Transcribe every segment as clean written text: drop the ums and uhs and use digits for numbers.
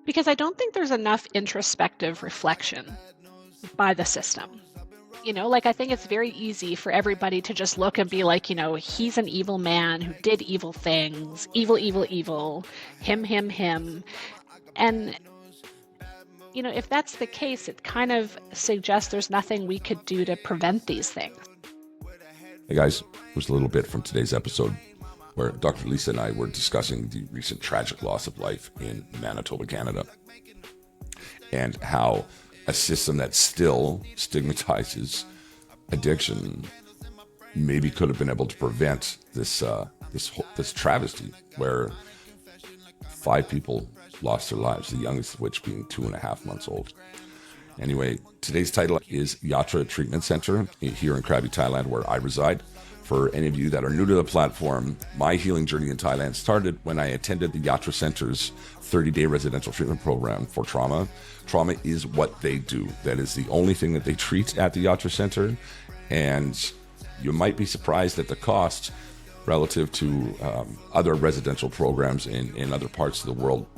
Because I don't think there's enough introspective reflection by the system. Like I think it's very easy for everybody to just look and be like, he's an evil man who did evil things, evil, evil, evil, him. And, if that's the case, it kind of suggests there's nothing we could do to prevent these things. Hey guys, here's a little bit from today's episode where Dr. Lisa and I were discussing the recent tragic loss of life in Manitoba, Canada, and how a system that still stigmatizes addiction maybe could have been able to prevent this travesty where 5 people lost their lives, the youngest of which being 2.5 months old. Anyway, today's title is Yatra Treatment Center here in Krabi, Thailand, where I reside. For any of you that are new to the platform, my healing journey in Thailand started when I attended the Yatra Center's 30-day residential treatment program for trauma. Trauma is what they do. That is the only thing that they treat at the Yatra Center. And you might be surprised at the cost relative to other residential programs in other parts of the world.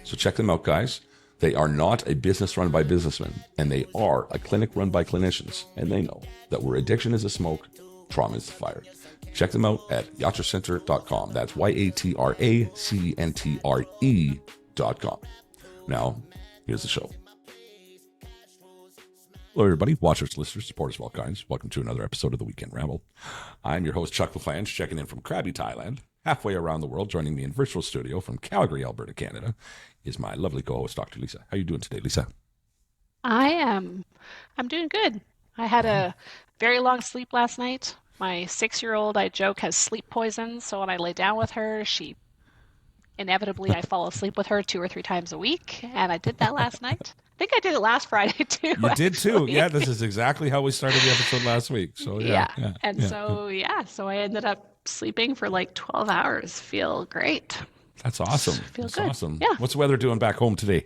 So check them out, guys. They are not a business run by businessmen, and they are a clinic run by clinicians. And they know that where addiction is a smoke, trauma is the fire. Check them out at yatracenter.com. That's yatracenter.com. Now, here's the show. Hello, everybody. Watchers, listeners, supporters of all kinds. Welcome to another episode of the Weekend Ramble. I'm your host, Chuck LaFlange, checking in from Krabi, Thailand. Halfway around the world, joining me in virtual studio from Calgary, Alberta, Canada, is my lovely co-host, Dr. Lisa. How are you doing today, Lisa? I'm doing good. I had a very long sleep last night. My 6-year-old, I joke, has sleep poison. So when I lay down with her, I fall asleep with her 2 or 3 times a week. And I did that last night. I think I did it last Friday too. You did too. Yeah, this is exactly how we started the episode last week. So so I ended up sleeping for like 12 hours. Feel great. That's awesome. That's good. Awesome. Yeah. What's the weather doing back home today?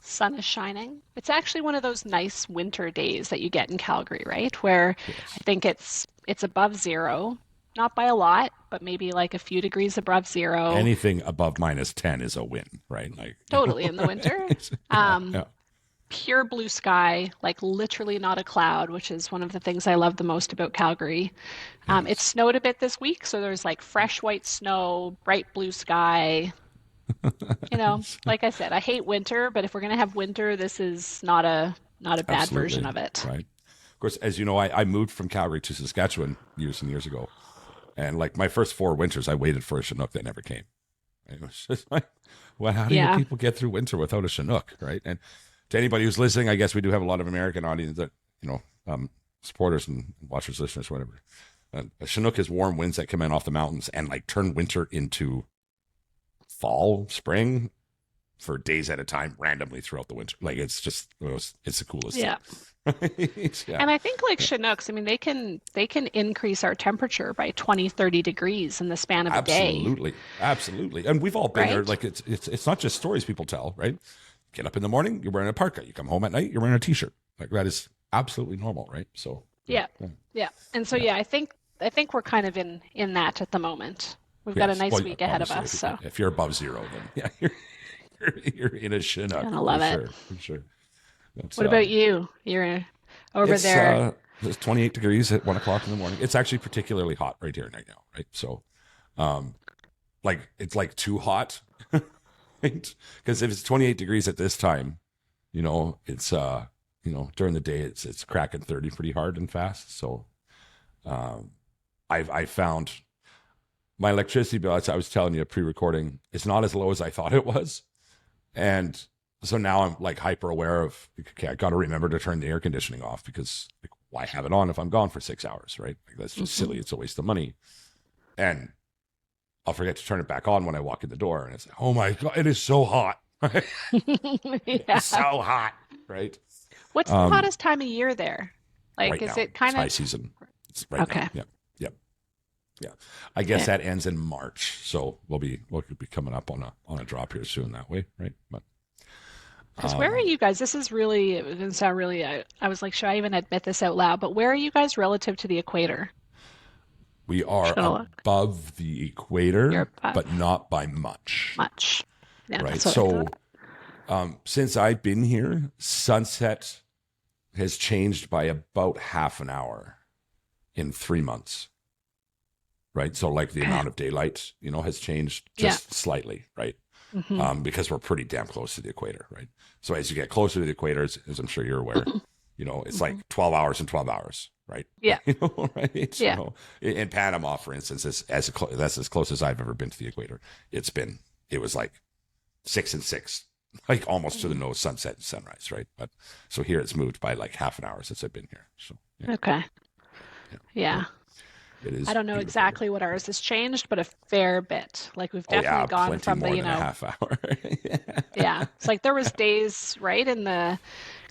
Sun is shining. It's actually one of those nice winter days that you get in Calgary, right? Where Yes. I think it's above zero, not by a lot, but maybe like a few degrees above zero. Anything above -10 is a win, right? Like Totally in the winter. Yeah. Pure blue sky, like literally not a cloud, which is one of the things I love the most about Calgary. It snowed a bit this week, so there's like fresh white snow, bright blue sky. Like I said, I hate winter, but if we're going to have winter, this is not a bad Absolutely. version of it. Right. Of course, as you know, I moved from Calgary to Saskatchewan years and years ago. And like my first 4 winters, I waited for a Chinook that never came. And it was just like, well, how do you people get through winter without a Chinook, right? And to anybody who's listening, I guess we do have a lot of American audience that, supporters and watchers, listeners, whatever. A Chinook is warm winds that come in off the mountains and like turn winter into fall, spring for days at a time randomly throughout the winter. Like it's the coolest thing. Yeah. Yeah. And I think like Chinooks, I mean, they can increase our temperature by 20, 30 degrees in the span of a day. Absolutely. And we've all been there. Right? Like it's not just stories people tell, right? Get up in the morning, you're wearing a parka. You come home at night, you're wearing a t-shirt. Like that is absolutely normal, right? So Yeah. And so I think we're kind of in that at the moment. We've got a nice week ahead of us. So if you're above zero, then you're in a Chinook. Gonna love it. For sure. What about you? You're over there. It's 28 degrees at 1:00 in the morning. It's actually particularly hot right here right now, right? So, it's like too hot, right? Because if it's 28 degrees at this time, it's during the day it's cracking 30 pretty hard and fast. So, I found my electricity bill, as I was telling you pre-recording, it's not as low as I thought it was, and so now I'm like hyper aware of, okay, I got to remember to turn the air conditioning off because like, why have it on if I'm gone for 6 hours, right? Like that's just silly. It's a waste of money. And I'll forget to turn it back on when I walk in the door. And it's like, oh my God, it is so hot. It's so hot, right? What's the hottest time of year there? Like, right is now, it kind of high season? It's right okay? Now. Yeah. I guess that ends in March. So we'll be coming up on a drop here soon that way, right? But because where are you guys? This is really, it doesn't sound really, I was like, should I even admit this out loud? But where are you guys relative to the equator? We are above the equator, but not by much. Yeah, right? that's what I So thought. since I've been here, sunset has changed by about half an hour in 3 months, right? So like the Okay. amount of daylight, has changed Yeah. just slightly, right? Hmm. Because we're pretty damn close to the equator, right? So as you get closer to the equator, as I'm sure you're aware, it's Hmm. like 12 hours and 12 hours, right? Yeah. Right? Yeah. In Panama, for instance, that's as close as I've ever been to the equator. It was like 6 and 6, like almost to the Mhm. nose, sunset and sunrise, right? But so here it's moved by like half an hour since I've been here. So yeah, Okay. yeah, but Yeah. it I is don't know beautiful. exactly what ours has changed, but a fair bit. Like we've Oh definitely yeah, gone plenty from the, more than a half hour. yeah. It's like there was days, right, in the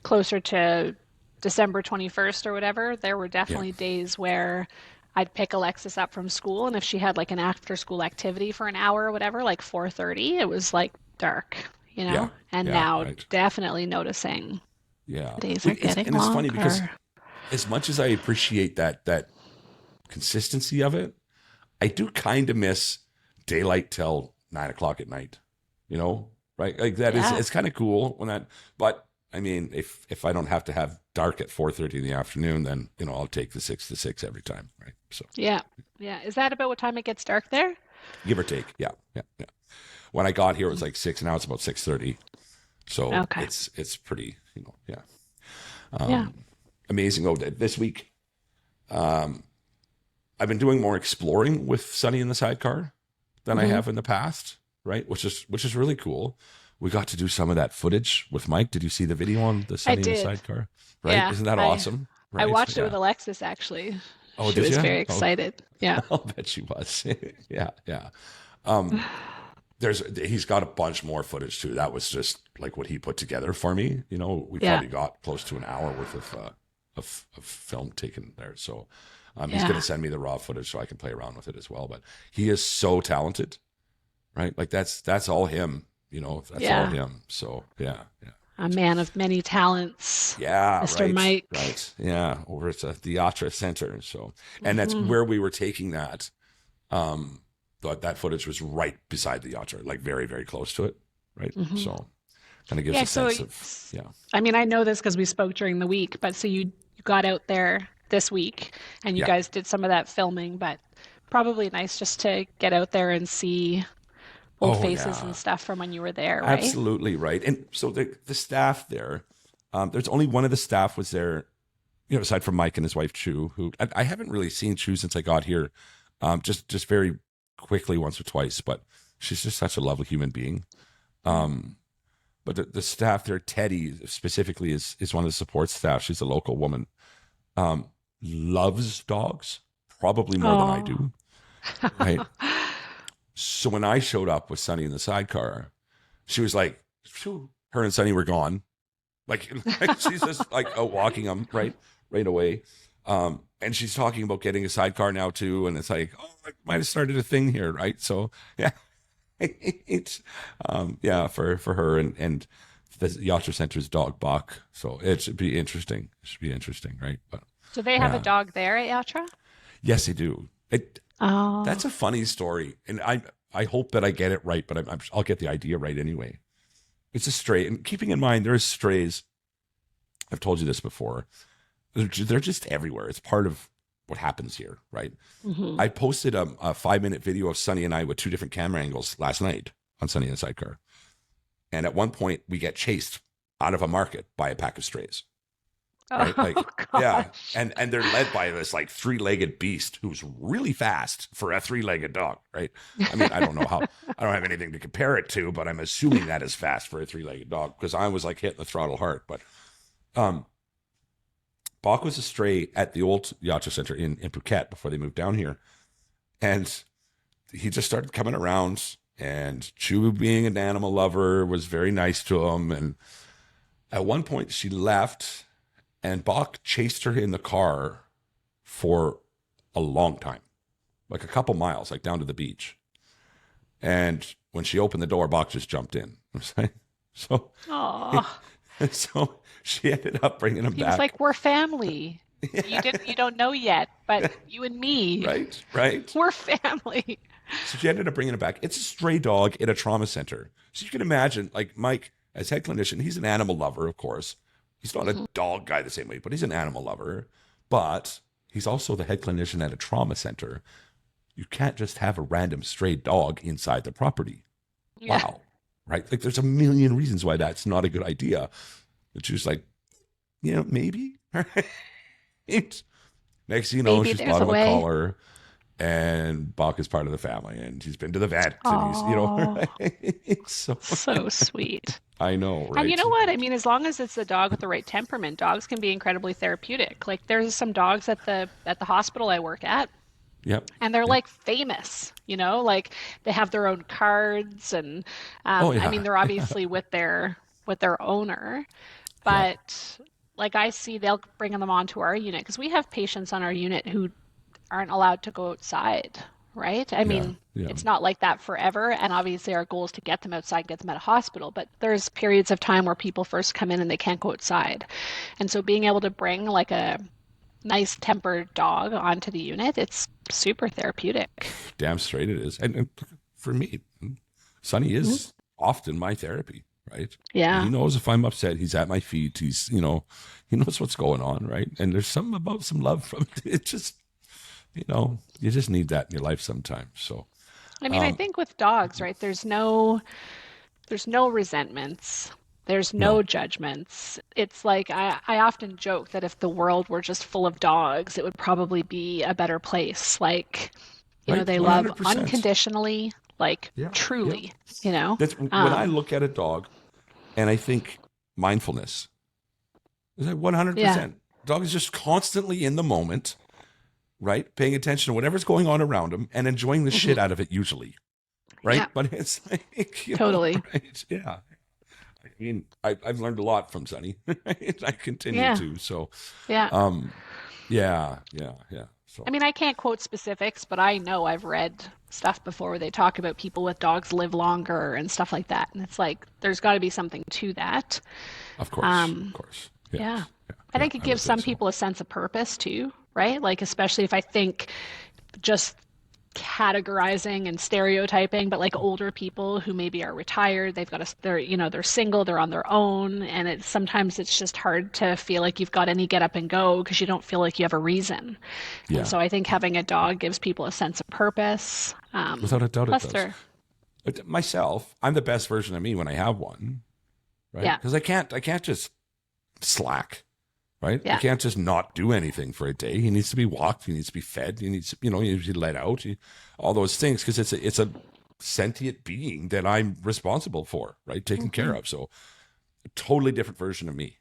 closer to December 21st or whatever, there were Yeah, definitely days where I'd pick Alexis up from school, and if she had like an after school activity for an hour or whatever, like 4:30, it was like dark, you yeah, know? And yeah, now right. definitely noticing Yeah, the days are getting it's funny because longer. as much as I appreciate that consistency of it, I do kind of miss daylight till 9 o'clock at night. You know, right? Like that is Yeah. it's kind of cool when that. But I mean, if I don't have to have dark at 4:30 in the afternoon, then I'll take the 6 to 6 every time, right? So Yeah. Yeah. Is that about what time it gets dark there? give or take, yeah, yeah, yeah. When I got here, it was Mm. like 6. Now it's about 6:30. So Okay. it's pretty, yeah. Yeah. Um, Amazing. Oh, this week, um, I've been doing more exploring with Sunny in the sidecar than I Hmm. have in the past, right? Which is really cool. We got to do some of that footage with Mike. Did you see the video on the I Sunny in the did. sidecar? Right? Yeah. Isn't that I awesome? I Right? watched it with Yeah. Alexis actually. Oh, She did was you? very Oh, excited. Yeah. I'll bet she was. Yeah, yeah. Um, he's got a bunch more footage too. That was just like what he put together for me. We Yeah. probably got close to an hour worth of film taken there. So he's going Yeah. to send me the raw footage so I can play around with it as well. But he is so talented, right? Like that's all him. That's all Yeah. him. So yeah, yeah. A man of many talents, Yeah, Mr. right, Mike. right. Yeah, over at the Theatre Center. So, and that's Hmm. where we were taking that. Um, that footage was right beside the yacht, like very, very close to it, right? Hmm. So kind of gives Yeah, a so sense of, yeah. I mean, I know this because we spoke during the week, but so you got out there this week and you Yeah. guys did some of that filming, but probably nice just to get out there and see old Oh faces yeah, and stuff from when you were there, right? absolutely right. And so the staff there, there's only one of the staff was there, aside from Mike and his wife Chu, who I haven't really seen Chu since I got here, just very quickly once or twice, but she's just such a lovely human being. Mm. Um, but the staff there, Teddy specifically is one of the support staff. She's a local woman. Um, Loves dogs probably more than I Oh. do. Right. So when I showed up with Sunny in the sidecar, she was like, "Phew." Her and Sunny were gone. Like, she's just like out walking them right away. And she's talking about getting a sidecar now too. And it's like, oh, I might have started a thing here, right? So yeah, it's yeah, for her and the Yachter Center's dog Buck. So it should be interesting. It should be interesting, right? But Do they have a yeah, dog there at Yatra? yes, they do. Oh. That's a funny story, and I hope that I get it right, but I'll get the idea right anyway. It's a stray, and keeping in mind there's strays. I've told you this before. They're just everywhere. It's part of what happens here, right? Hmm. I posted a 5-minute video of Sunny and I with two different camera angles last night on Sunny in the sidecar. And at one point, we get chased out of a market by a pack of strays, right? Oh Like, yeah. gosh. And they're led by this like 3-legged beast who's really fast for a 3-legged dog, right? I mean, I don't know how, I don't have anything to compare it to, but I'm assuming that is fast for a 3-legged dog because I was like hitting the throttle hard. But um, Bach was a stray at the old Yacht Center in Phuket before they moved down here. And he just started coming around, and Chu, being an animal lover, was very nice to him. And at one point, she left, and Bach chased her in the car for a long time, like a couple miles, like down to the beach. And when she opened the door, Bach just jumped in. So, Oh. so she ended up bringing him He was back. like, "We're family. You don't know yet, but you and me, Right, right. we're family." So she ended up bringing it back. It's a stray dog in a trauma center. So you can imagine, like Mike, as head clinician, he's an animal lover, of course. He's not a Mhm. dog guy the same way, but he's an animal lover. But he's also the head clinician at a trauma center. You can't just have a random stray dog inside the property. Yeah. Wow. Right? Like there's a million reasons why that's not a good idea. But she was like, maybe. Right? Next thing you know, Maybe she's there's bought a him a way. collar, and Bach is part of the family, and he's been to the vet, and he's, Oh, right? So so sweet. I know, And you right? know what? I Right? mean, as long as it's a dog with the right temperament, dogs can be incredibly therapeutic. Like there's some dogs at the hospital I work at, Yep. and they're Yep. like famous, like they have their own cards and Oh I yeah. mean they're obviously with their owner, Yeah. but like I see they'll bring them onto our unit because we have patients on our unit who aren't allowed to go outside, right? I Yeah. mean, Yeah. it's not like that forever. And obviously, our goal is to get them outside, get them out of hospital. But there's periods of time where people first come in and they can't go outside. And so being able to bring like a nice tempered dog onto the unit, it's super therapeutic. Damn straight it is. And for me, Sonny Mhm. is often my therapy, right? He Yeah. knows if I'm upset, he's at my feet. He's, he knows what's going on, right? And there's something about some love from it. It just, you just need that in your life sometimes. So, I mean, I um, think with dogs, right, there's no resentments. There's no no, judgments. It's like I often joke that if the world were just full of dogs, it would probably be a better place. Like, right? they love 100%. unconditionally, like Yeah. Yeah. truly, you know? That's when I Um, look at a dog and I think mindfulness. It's like yeah. 100%. Dog is just constantly in the moment, right? Paying attention to whatever's going on around him and enjoying the Hmm. shit out of it usually, Yeah, right? But it's like, totally. right? Yeah. I mean, I've learned a lot from Sonny. Right? I continue Yeah. to. So, Yeah. um, yeah, yeah, yeah. I So, mean, I can't quote specifics, but I know I've read stuff before where they talk about people with dogs live longer and stuff like that. And it's like there's got to be something to that. of Um, course. yeah. Yes. Yeah, I yeah, think it I would gives think some so. people a sense of purpose too, right? Like, especially if I think just categorizing and stereotyping, but like older people who maybe are retired, they're single, they're on their own, and sometimes it's just hard to feel like you've got any get up and go because you don't feel like you have a reason. And Yeah, so I think having a dog gives people a sense of purpose. without a doubt it Plus does. they're, But myself, I'm the best version of me when I have one, right? yeah, Because I can't just slack, right? I yeah, can't just not do anything for a day. He needs to be walked. He needs to be fed. He needs, he needs to be let out. All those things because it's a sentient being that I'm responsible for, right? Taken care hmm of. So a totally different version of me,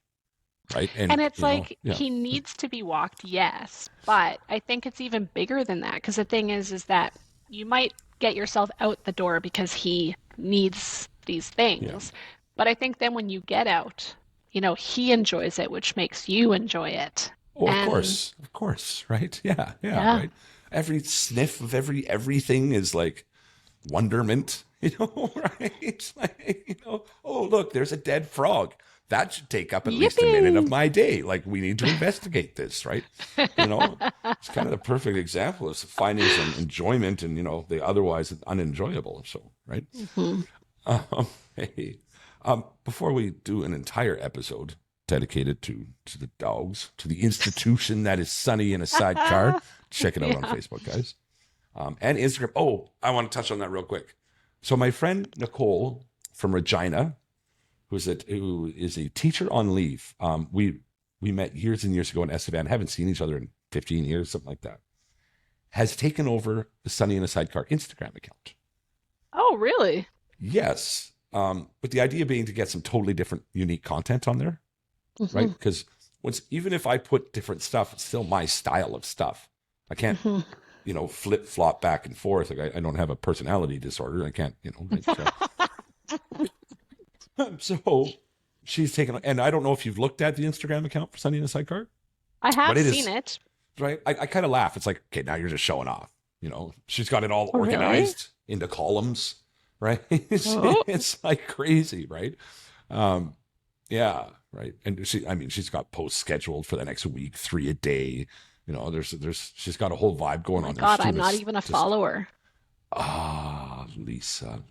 right? and And it's like yeah, he needs to be walked, yes, but I think it's even bigger than that because the thing is that you might get yourself out the door because he needs these yeah. things. But I think then when you get out, he enjoys it, which makes you enjoy it. Oh, And of course, right? Yeah, yeah, yeah, right. Every sniff of everything is like wonderment, right? Like, oh, look, there's a dead frog. That should take up at least a minute of yippee! my day. Like, we need to investigate this, right? It's kind of the perfect example of finding some enjoyment in, the otherwise unenjoyable. So, right? Hmm. Hey, before we do an entire episode dedicated to the dogs, to the institution that is Sunny in a sidecar, check it out on Yeah. Facebook, guys, and Instagram. Oh, I want to touch on that real quick. So my friend Nicole from Regina, who is a teacher on leave, we met years and years ago in Estevan, haven't seen each other in 15 years, something like that, has taken over the Sunny in a Sidecar Instagram account. Oh, really? Yes. But the idea being to get some totally different, unique content on there, right? Hmm. Because even if I put different stuff, it's still my style of stuff. I can't, Hmm. flip flop back and forth. Like I don't have a personality disorder. I can't, so she's taken, and I don't know if you've looked at the Instagram account for Sunny in a Sidecar, I but have it seen is it. right. I kind of laugh. It's like, okay, now you're just showing off. She's got it all Oh, really? organized into columns, right? it's, Oh. it's like crazy, right? Um, yeah, right. And she's got posts scheduled for the next week, 3 a day. She's got a whole vibe Oh going my on there. She's God, I'm doing not this even a just follower. Ah, Lisa.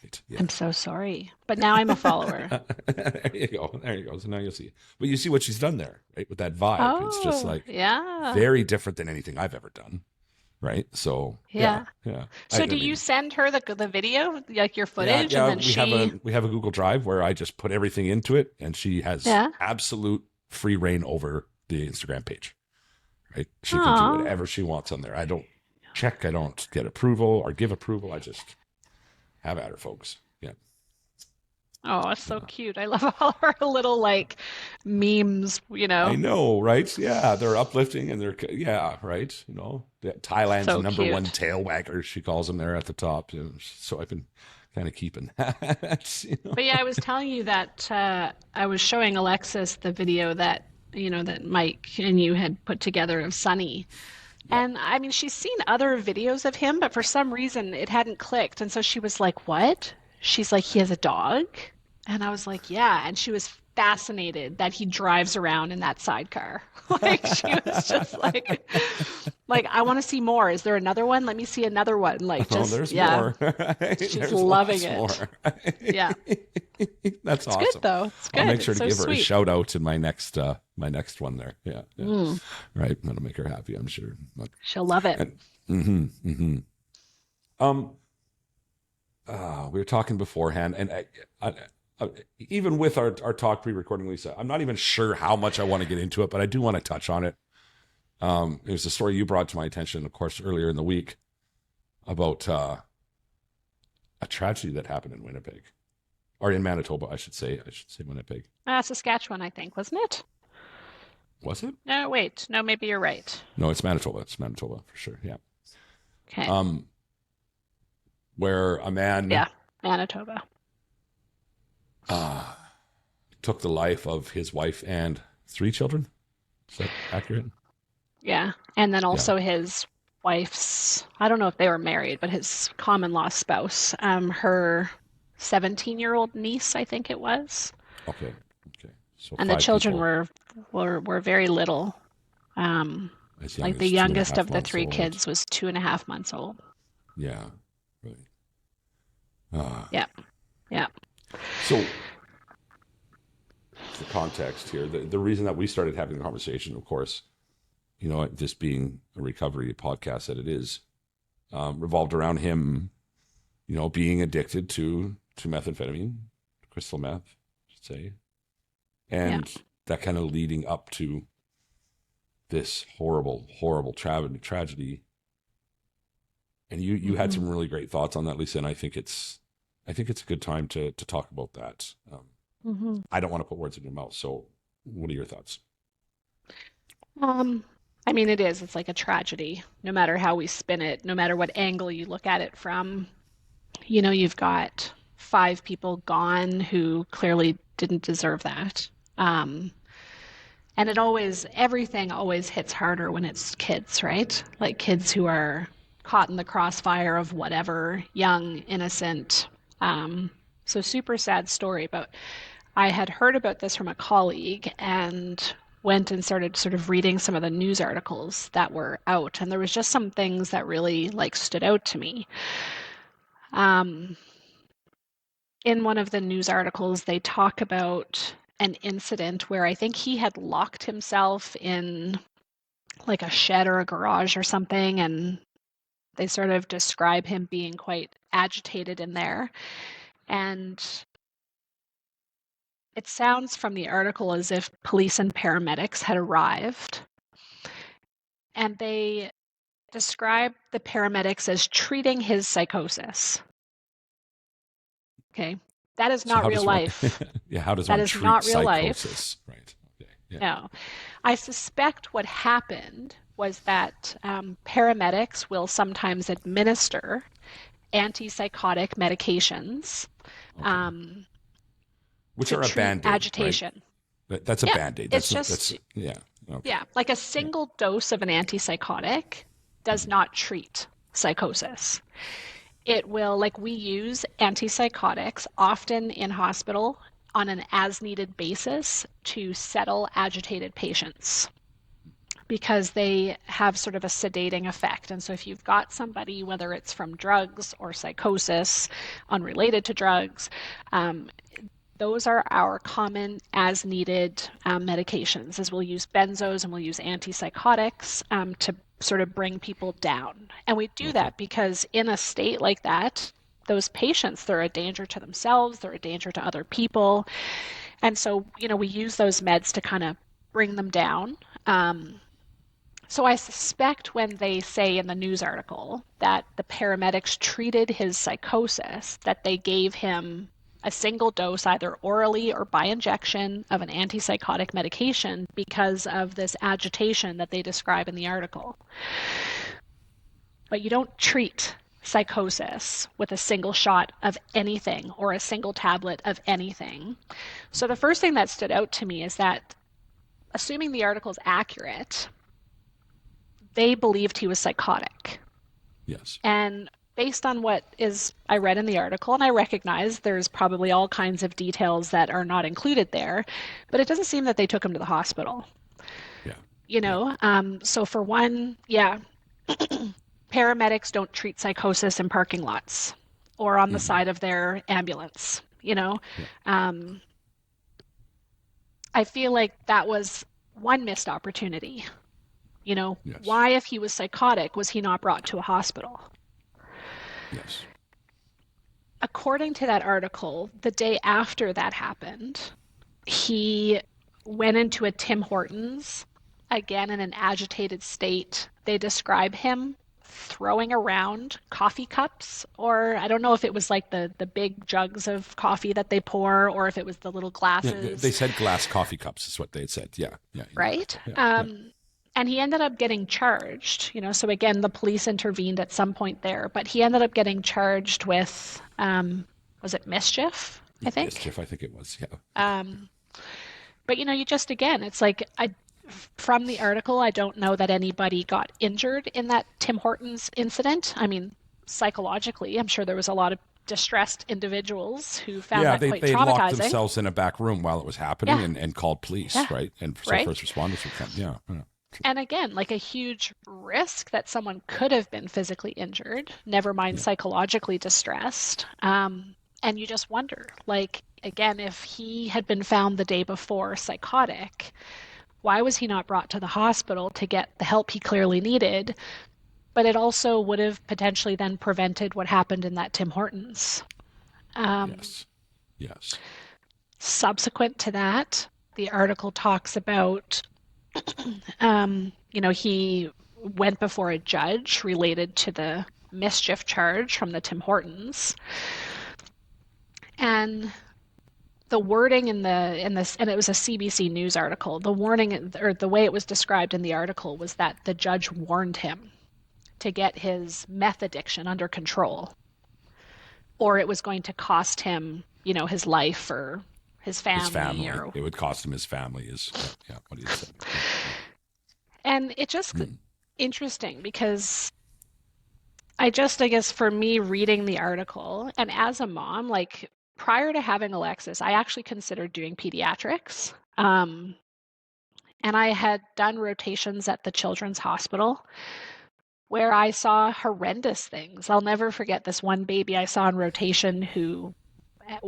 Right. Yeah. I'm so sorry, but now I'm a follower. There you go. There you go. So now you'll see. But you see what she's done there, right? With that vibe. It's just Oh, like yeah. very different than anything I've ever done. Right. So yeah, Yeah. yeah. So I do you mean, send her the video, like your yeah, footage, and yeah. then she, We have a Google Drive where I just put everything into it, and she has yeah. absolute free reign over the Instagram page. Right. She can do Aw. whatever she wants on there. I don't check. I don't get approval or give approval. I just have at her, folks. Yeah. Oh, it's so cute. I love all her little like memes, I know, right? Yeah, they're uplifting and they're yeah, right. You know, Thailand's So number one cute. tail wagger. She calls them there at the top. So I've been kind of keeping that. But yeah, I was telling you that I was showing Alexis the video that, that Mike and you had put together of Sunny. Yeah. And I mean, she's seen other videos of him, but for some reason it hadn't clicked. And so she was like, "What?" She's like, "He has a dog?" And I was like, "Yeah." And she was fascinated that he drives around in that sidecar. Like she was just like I want to see more. Is there another one? Let me see another one. Like Oh, just there's yeah, more. she's There's loving lots more. it. Yeah. That's It's good awesome. though. It's I'll good. make sure It's to so give her a sweet. shout out in my next one there. Yeah, yeah. Mm, Right. That'll make her happy, I'm sure. she'll love it. And, mm-hmm, mm-hmm. Um, we were talking beforehand, and I, even with our talk pre-recording, Lisa, I'm not even sure how much I want to get into it, but I do want to touch on it. It was a story you brought to my attention, of course, earlier in the week about a tragedy that happened in Winnipeg, or in Manitoba, I should say. I should say Winnipeg. Saskatchewan, I think, wasn't it? Was it? No, wait. No, maybe you're right. No, it's Manitoba. It's Manitoba for sure. Yeah. Okay. Um, where a man Yeah, Manitoba. uh, took the life of his wife and three children. Is that accurate? Yeah. And then Yeah. also his wife's, I don't know if they were married, but his common law spouse, her 17-year-old niece, I think it was. Okay. Okay. So And the five children people were very little. Um, as young like the as two and a youngest half of the months three old. kids was 2.5 months old. Yeah. Right. Uh, Yeah. Yeah. so for context here, the reason that we started having the conversation, of course, this being a recovery podcast that it is, revolved around him, being addicted to methamphetamine, crystal meth, I should say, Yeah. and that kind of leading up to this horrible, horrible tragedy. And you had Hmm. some really great thoughts on that, Lisa, and I think it's a good time to talk about that. Hmm. I don't want to put words in your mouth, so what are your thoughts? Um, I mean, it is. It's like a tragedy, no matter how we spin it, no matter what angle you look at it from. You've got 5 people gone who clearly didn't deserve that. Um, and everything always hits harder when it's kids, right? Like kids who are caught in the crossfire of whatever, young, innocent. Um, so super sad story, but I had heard about this from a colleague and went and started sort of reading some of the news articles that were out, and there was just some things that really like stood out to me. Um, in one of the news articles, they talk about an incident where I think he had locked himself in like a shed or a garage or something, and they sort of describe him being quite agitated in there. And it sounds from the article as if police and paramedics had arrived, and they describe the paramedics as treating his psychosis. Okay. That is So not how real does one, life. yeah, how does That one is treat not real life. psychosis? Right. Okay. Yeah. No. I suspect what happened was that paramedics will sometimes administer antipsychotic medications Okay. um, Which to are a treat band-aid, right? agitation. That's a Yeah, band-aid. it's That's not, just, that's, yeah. Okay. yeah, like a single dose of an antipsychotic does Mhm. not treat psychosis. It will, like we use antipsychotics often in hospital on an as needed basis to settle agitated patients because they have sort of a sedating effect. And so if you've got somebody, whether it's from drugs or psychosis unrelated to drugs, um, those are our common as needed medications, as we'll use benzos and we'll use antipsychotics to sort of bring people down. And we do Okay. that because in a state like that, those patients, they're a danger to themselves, they're a danger to other people. And so, we use those meds to kind of bring them down. So I suspect when they say in the news article that the paramedics treated his psychosis, that they gave him a single dose, either orally or by injection, of an antipsychotic medication because of this agitation that they describe in the article. But you don't treat psychosis with a single shot of anything or a single tablet of anything. So the first thing that stood out to me is that, assuming the article is accurate, they believed he was psychotic. Yes. And based on what is I read in the article, and I recognize there's probably all kinds of details that are not included there, but it doesn't seem that they took him to the hospital. Yeah. You Yeah. know, so for one, yeah, paramedics don't treat psychosis in parking lots or on the Hmm. side of their ambulance. Yeah. Um, I feel like that was one missed opportunity. Yes. Why, if he was psychotic, was he not brought to a hospital? Yes. According to that article, the day after that happened, he went into a Tim Hortons, again in an agitated state. They describe him throwing around coffee cups, or I don't know if it was like the big jugs of coffee that they pour, or if it was the little Yeah. They glasses, said glass coffee cups is what they had said. Yeah. Yeah. In the right? article. Yeah. Yeah. And he ended up getting charged, so again, the police intervened at some point there, but he ended up getting charged with, was it mischief, I think? Mischief, I think it was. Yeah. Um, but you just, again, it's like, from the article, I don't know that anybody got injured in that Tim Hortons incident. I mean, psychologically, I'm sure there was a lot of distressed individuals who found Yeah, that they, quite they locked traumatizing. themselves in a back room while it was happening Yeah, and called police, yeah, right? And so right. first responders would come. Yeah. Yeah. And again, like a huge risk that someone could have been physically injured, never mind Yeah. psychologically distressed. And you just wonder, like, again, if he had been found the day before psychotic, why was he not brought to the hospital to get the help he clearly needed? But it also would have potentially then prevented what happened in that Tim Hortons. Um, Yes. Yes. Subsequent to that, the article talks about he went before a judge related to the mischief charge from the Tim Hortons, and the wording in this, and it was a CBC News article. The warning, or the way it was described in the article, was that the judge warned him to get his meth addiction under control, or it was going to cost him, his life or his His family, family. or It would cost him his family. Is yeah. What he said. Yeah. Yeah. and it just Hmm. interesting because I guess for me reading the article and as a mom, like prior to having Alexis, I actually considered doing pediatrics. And I had done rotations at the Children's Hospital where I saw horrendous things. I'll never forget this one baby I saw on rotation who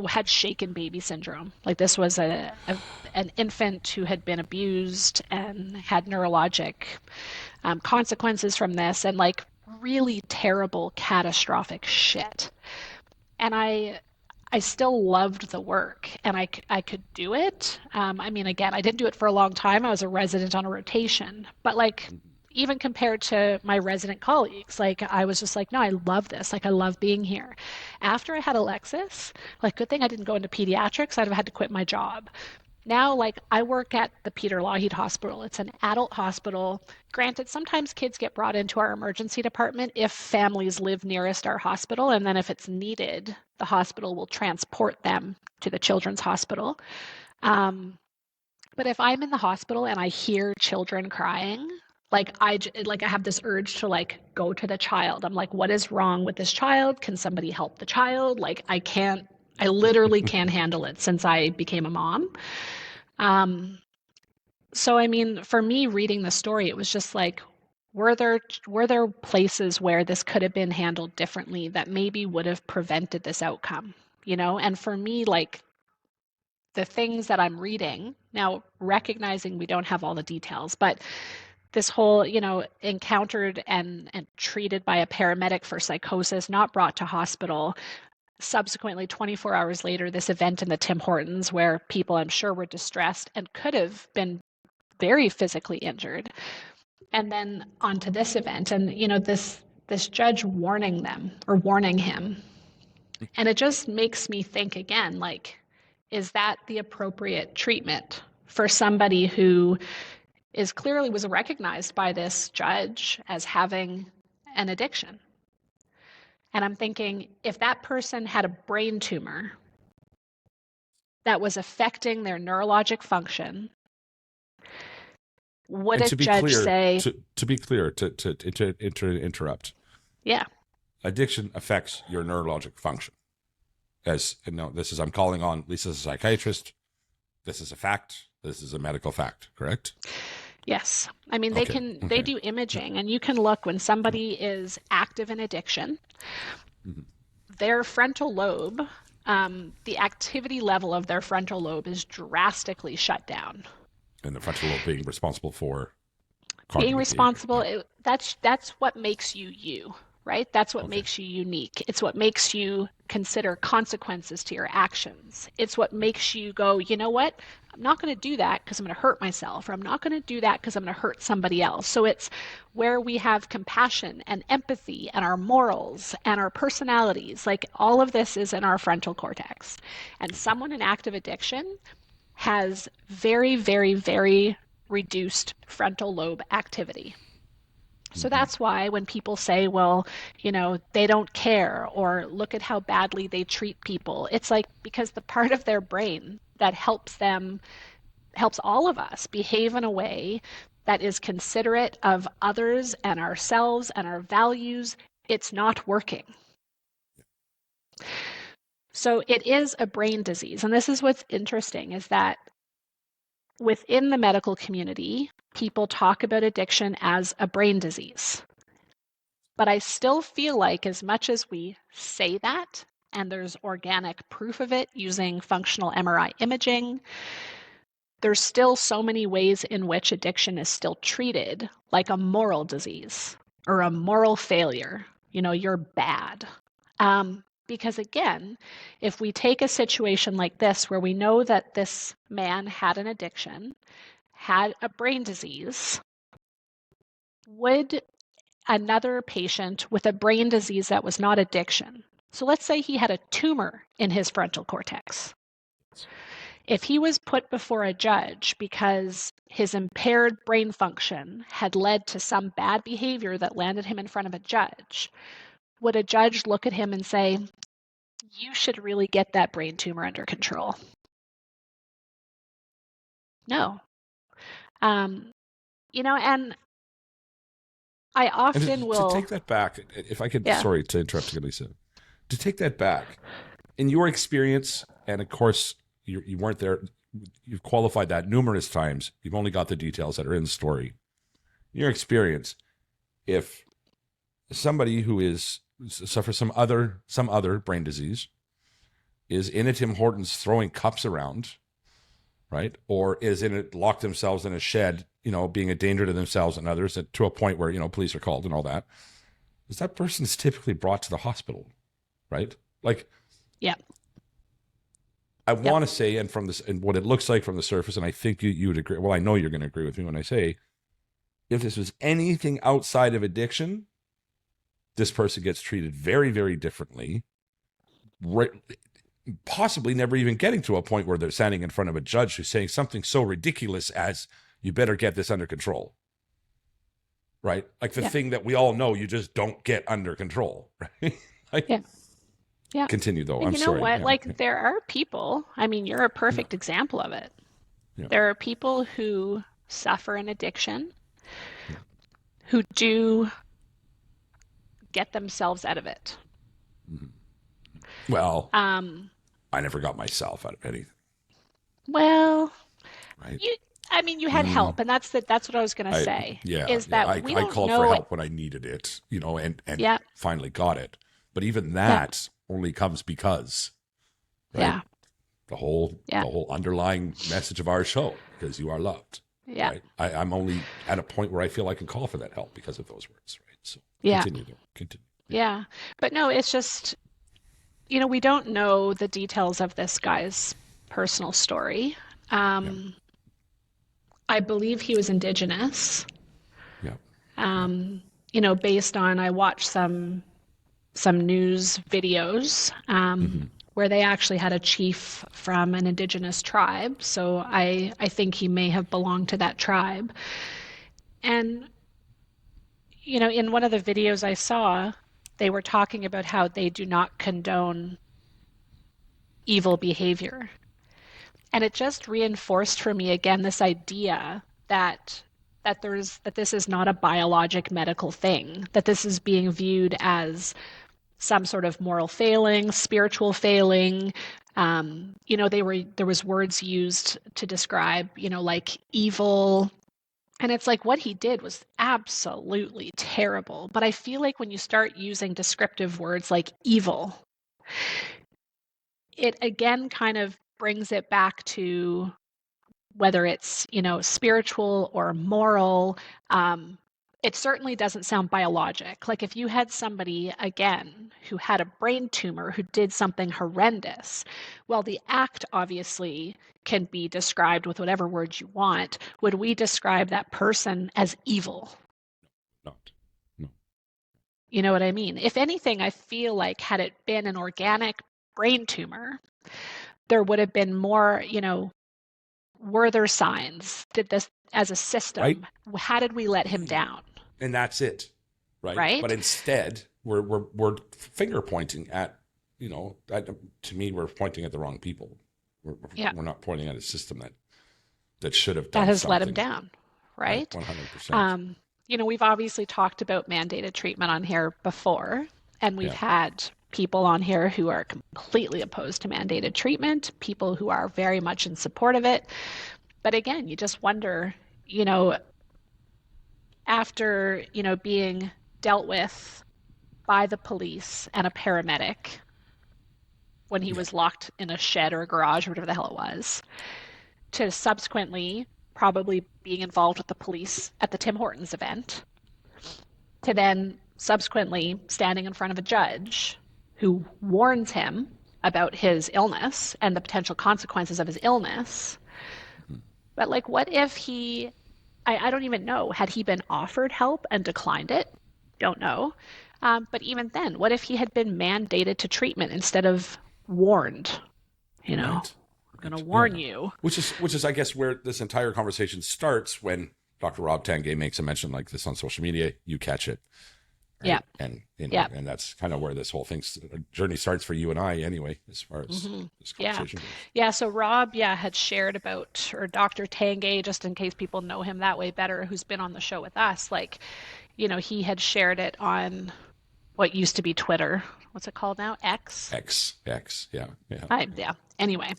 had shaken baby syndrome. Like this was an infant who had been abused and had neurologic consequences from this, and like really terrible, catastrophic shit. And I still loved the work, and I could do it. I mean, again, I didn't do it for a long time. I was a resident on a rotation, but like even compared to my resident colleagues, like I was just like, no, I love this. Like I love being here. After I had Alexis, like good thing I didn't go into pediatrics. I'd have had to quit my job. Now, like, I work at the Peter Lougheed Hospital. It's an adult hospital. Granted, sometimes kids get brought into our emergency department if families live nearest our hospital, and then if it's needed, the hospital will transport them to the children's hospital. Um, but if I'm in the hospital and I hear children crying, like I have this urge to like go to the child. I'm like, what is wrong with this child? Can somebody help the child? Like I literally can't handle it since I became a mom. Um, So I mean, for me reading the story, it was just like, were there were there places where this could have been handled differently that maybe would have prevented this outcome, you know? And for me, like the things that I'm reading, now recognizing we don't have all the details, but this whole, encountered and treated by a paramedic for psychosis, not brought to hospital. Subsequently, 24 hours later, this event in the Tim Hortons where people I'm sure were distressed and could have been very physically injured. And then onto this event and this judge warning them or warning him. And it just makes me think again, like, is that the appropriate treatment for somebody who is clearly was recognized by this judge as having an addiction? And I'm thinking, if that person had a brain tumor that was affecting their neurologic function, would And a to be judge clear, say, to interrupt, yeah, addiction affects your neurologic function. As and no, this is I'm calling on Lisa's a psychiatrist. This is a fact. This is a medical fact, correct? yes. I mean, Okay. they Okay. do imaging and you can look when somebody is active in addiction, Mm-hmm. their frontal lobe, the activity level of their frontal lobe is drastically shut down. And the frontal lobe being responsible for Being cognitive behavior. responsible, Yeah. that's what makes you you, right? That's what Okay. makes you unique. It's what makes you consider consequences to your actions. It's what makes you go, you know what? I'm not going to do that because I'm going to hurt myself, or I'm not going to do that because I'm going to hurt somebody else. So it's where we have compassion and empathy and our morals and our personalities. Like all of this is in our frontal cortex. And someone in active addiction has very, very, very reduced frontal lobe activity. So Mm-hmm. that's why when people say, well, they don't care or look at how badly they treat people, it's like because the part of their brain that helps all of us behave in a way that is considerate of others and ourselves and our values, it's not working. So it is a brain disease. And this is what's interesting is that within the medical community, people talk about addiction as a brain disease. But I still feel like, as much as we say that, and there's organic proof of it using functional MRI imaging, there's still so many ways in which addiction is still treated like a moral disease or a moral failure. You're bad. Because again, if we take a situation like this where we know that this man had an addiction, had a brain disease, would another patient with a brain disease that was not addiction, so let's say he had a tumor in his frontal cortex, if he was put before a judge because his impaired brain function had led to some bad behavior that landed him in front of a judge, would a judge look at him and say, you should really get that brain tumor under control? No. Um, and I And often to will, take that back, if I could, yeah, sorry to interrupt you, Lisa, to take that back, in your experience, and of course, you weren't there, you've qualified that numerous times. You've only got the details that are in the story. In your experience, if somebody who suffers some other brain disease is in a Tim Hortons throwing cups around, right, or is in it locked themselves in a shed, being a danger to themselves and others, to a point where police are called and all that, is that person is typically brought to the hospital, right? Like, yeah, I yep, want to say, and from this, and what it looks like from the surface, and I think you would agree. Well, I know you're going to agree with me when I say, if this was anything outside of addiction, this person gets treated very, very differently. Right, possibly never even getting to a point where they're standing in front of a judge who's saying something so ridiculous as, "You better get this under control." Right, like the yeah, thing that we all know you just don't get under control. Right, like, yeah. Yeah. continue though. And I'm you know sorry. what? Yeah, Like, there are people, I mean, you're a yeah, perfect example of it. yeah, There are people who suffer an addiction yeah. who do get themselves out of it. Mhm. Well, Um, I never got myself out of anything. well, Right. you, I mean, you had help, and that's what I was going to I say, yeah, is yeah. that we I don't called for know. help when I needed it, and Yeah, finally got it. But even yeah, that only comes because, right? yeah, The yeah, whole underlying message of our show, because you are loved, yeah, right? I'm only at a point where I feel I can call for that help because of those words, right? So yeah, continue, though. Continue. Yeah. yeah. But no, it's just, we don't know the details of this guy's personal story. Yeah. Um, I believe he was Indigenous. Yeah. Yeah. Um, based on I watched some news videos Mm-hmm. where they actually had a chief from an Indigenous tribe. So I think he may have belonged to that tribe. And in one of the videos I saw, they were talking about how they do not condone evil behavior. And it just reinforced for me again this idea that this is not a biologic medical thing, that this is being viewed as some sort of moral failing, spiritual failing. There was words used to describe, like evil. And it's like what he did was absolutely terrible. But I feel like when you start using descriptive words like evil, it again kind of brings it back to whether it's spiritual or moral. It certainly doesn't sound biologic. Like if you had somebody again who had a brain tumor who did something horrendous, well, the act obviously can be described with whatever words you want. Would we describe that person as evil? Not. No. You know what I mean? If anything, I feel like had it been an organic brain tumor, there would have been more, were there signs? Did this as a Right. system, how did we let him down? And that's it, right? But Right? instead, we're finger pointing at, to me, we're pointing at the wrong people. We're, Yeah. we're not pointing at a system that should have That done has let him something, down. right? Right? 100%. Um, we've obviously talked about mandated treatment on here before, and we've Yeah. had people on here who are completely opposed to mandated treatment, people who are very much in support of it. But again, you just wonder, you know, after, being dealt with by the police and a paramedic when he Yeah. was locked in a shed or a garage or whatever the hell it was, to subsequently probably being involved with the police at the Tim Hortons event, to then subsequently standing in front of a judge who warns him about his illness and the potential consequences of his illness. Mhm. But like, what if I don't even know, had he been offered help and declined it? Don't know. But even then, what if he had been mandated to treatment instead of warned? Right. I'm going to Right. warn Yeah. you. Which is, I guess, where this entire conversation starts when Dr. Rob Tangay makes a mention like this on social media. You catch it, Yeah. right? And Yeah. and that's kind of where this whole journey starts for you and I, anyway, as far as hmm this Yeah. conversation goes. Yeah. So Rob, yeah, had shared about, or Dr. Tangay, just in case people know him that way better, who's been on the show with us, like, he had shared it on what used to be Twitter. What's it called now? X? X, yeah, yeah, Yeah. Anyway,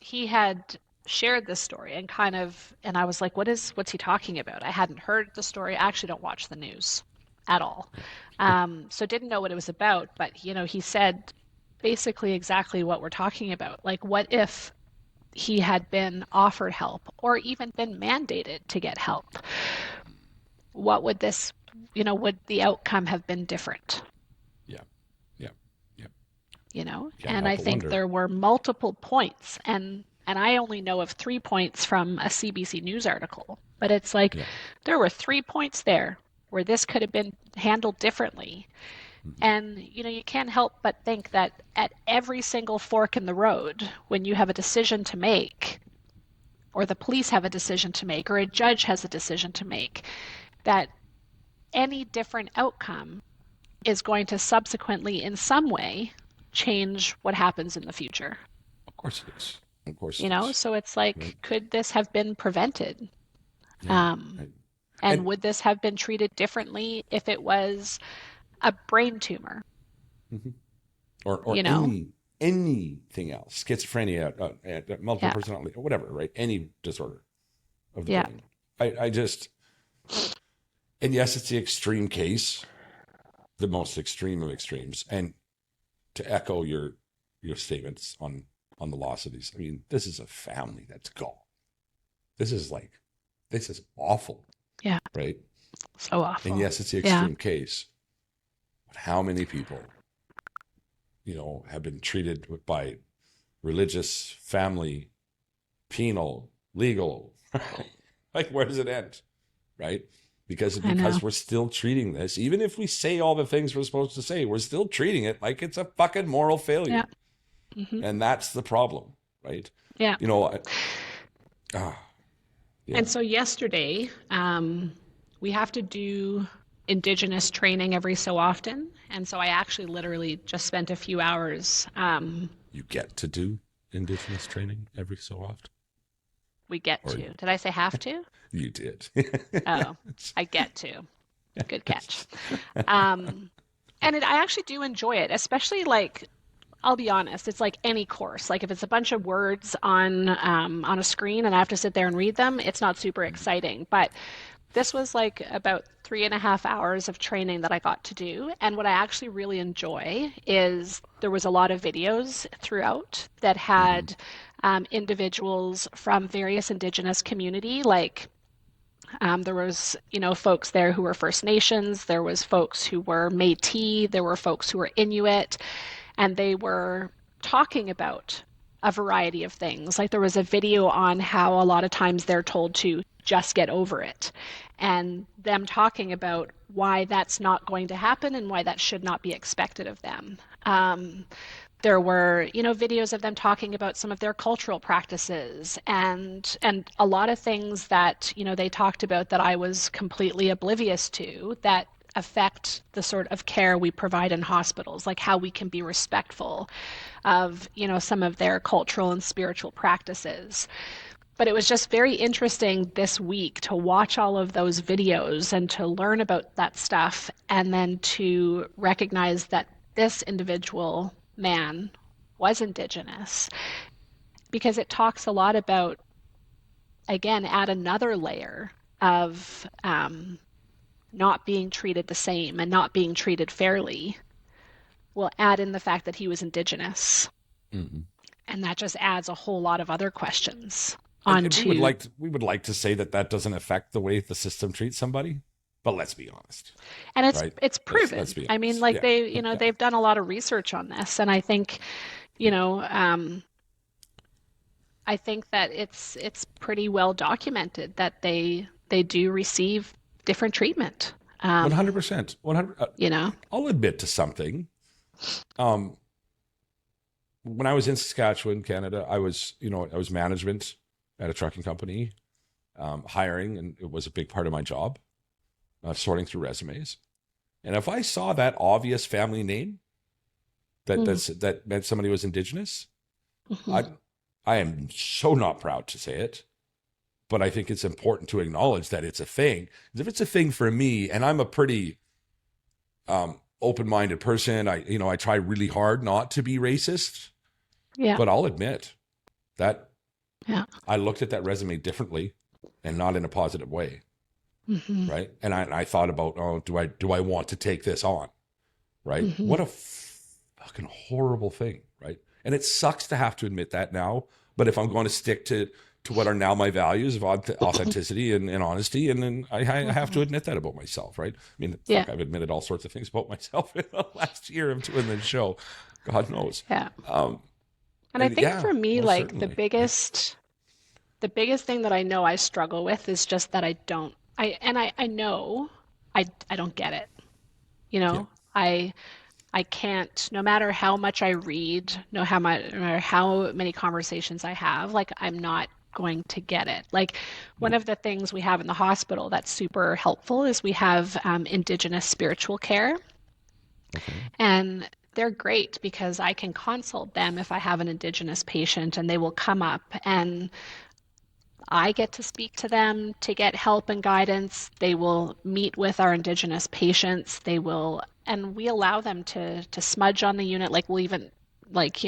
he had shared this story and and I was like, what's he talking about? I hadn't heard the story. I actually don't watch the news at all. So didn't know what it was about, but he said basically exactly what we're talking about. Like, what if he had been offered help or even been mandated to get help? What would would the outcome have been different? yeah, yeah, yeah. Can't And I help but think wonder. there were multiple points, and I only know of 3 points from a CBC News article, but it's like Yeah. there were 3 points there where this could have been handled differently. Hmm. And you can't help but think that at every single fork in the road, when you have a decision to make, or the police have a decision to make, or a judge has a decision to make, that any different outcome is going to subsequently, in some way, change what happens in the future. Of course it is. Of course it is. So it's Right. like, could this have been prevented? Yeah. Um, Right. and And would this have been treated differently if it was a brain tumor? mhm. or You know? anything else, schizophrenia, multiple Yeah, personality, whatever, right? Any disorder. of the Yeah. brain. I just, and yes, it's the extreme case, the most extreme of extremes. And to echo your statements on the loss of these, I mean, this is a family that's gone. This is awful, Yeah. right? So And awful. yes, it's the Yeah. extreme case. But how many people, have been treated by religious, family, penal, legal? Like, where does it end, right? Because I know. we're still treating this, even if we say all the things we're supposed to say, we're still treating it like it's a fucking moral Yeah. failure, Hmm. and that's the problem, right? Yeah. You know, ah, yeah, And so yesterday, we have to do Indigenous training every so often. And so I actually literally just spent a few hours. you get to do Indigenous training every so often, We get or to. Did I say have to? you did. Oh, I get to. Good catch. Um, I actually do enjoy it, especially like I'll be honest, it's like any course. Like if it's a bunch of words on a screen and I have to sit there and read them, it's not super exciting. But this was like about 3.5 hours of training that I got to do. And what I actually really enjoy is there was a lot of videos throughout that Mm-hmm. had individuals from various Indigenous community, like there was, folks there who were First Nations, there was folks who were Métis, there were folks who were Inuit, and they were talking about a variety of things. Like there was a video on how a lot of times they're told to just get over it, and them talking about why that's not going to happen and why that should not be expected of them. There were, videos of them talking about some of their cultural practices and a lot of things that, they talked about that I was completely oblivious to that affect the sort of care we provide in hospitals, like how we can be respectful of, some of their cultural and spiritual practices. But it was just very interesting this week to watch all of those videos and to learn about that stuff and then to recognize that this individual man was Indigenous because it talks a lot about, again, add another layer of not being treated the same and not being treated fairly. Will add in the fact that he was Indigenous. Mm-hmm. And that just adds a whole lot of other questions And onto. we would like to say that that doesn't affect the way the system treats somebody, but let's be honest, And it's right? it's Let's proven. be I mean, honest. like Yeah, yeah. they've done a lot of research on this, and you Yeah. know, I think that it's pretty well documented that they do receive different treatment. Um, 100%. 100. you know, I'll admit to something. Um, when I was in Saskatchewan, Canada, I was management at a trucking company, hiring, and it was a big part of my job, sorting through resumes. And if I saw that obvious family name mm, that meant somebody was Indigenous, mhm, I I am so not proud to say it, but I think it's important to acknowledge that it's a thing. 'Cause if it's a thing for me, and I'm a pretty open-minded person, I try really hard not to be racist, yeah, but I'll admit that yeah, I looked at that resume differently and not in a positive way, hmm, right? And I thought about, oh, do I want to take this on, right? hmm, What a fucking horrible thing, right? And it sucks to have to admit that now, but if I'm going to stick to what are now my values of authenticity and honesty, and then I have to hmm, admit that about myself, right? I mean, yeah, fuck, I've admitted all sorts of things about myself in the last year of doing this show. God knows. yeah. Um, And I and think yeah, for me, most like certainly. the biggest thing that I know I struggle with is just that I don't I know I don't get it. You Yeah. know, I can't, no matter how much I read, no matter how many conversations I have, like I'm not going to get it. Like one Nope. of the things we have in the hospital that's super helpful is we have Indigenous spiritual care, Okay. and they're great because I can consult them if I have an Indigenous patient, and they will come up and I get to speak to them to get help and guidance. They will meet with our Indigenous patients. They will, and we allow them to smudge on the unit. Like we'll even, like,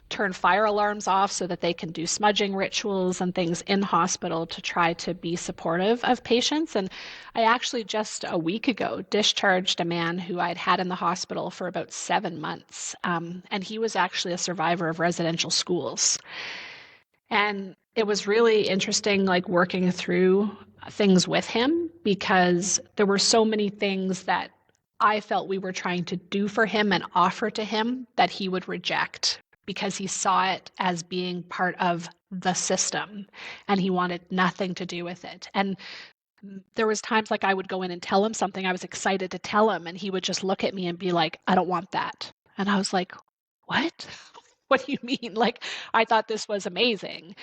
turn fire alarms off so that they can do smudging rituals and things in hospital to try to be supportive of patients. And I actually just a week ago discharged a man who I'd had in the hospital for about 7 months. And he was actually a survivor of residential schools. And it was really interesting, like working through things with him because there were so many things that I felt we were trying to do for him and offer to him that he would reject because he saw it as being part of the system and he wanted nothing to do with it. And there was times like I would go in and tell him something I was excited to tell him and he would just look at me and be like, I don't want that. And I was like, what? What do you mean? Like, I thought this was amazing.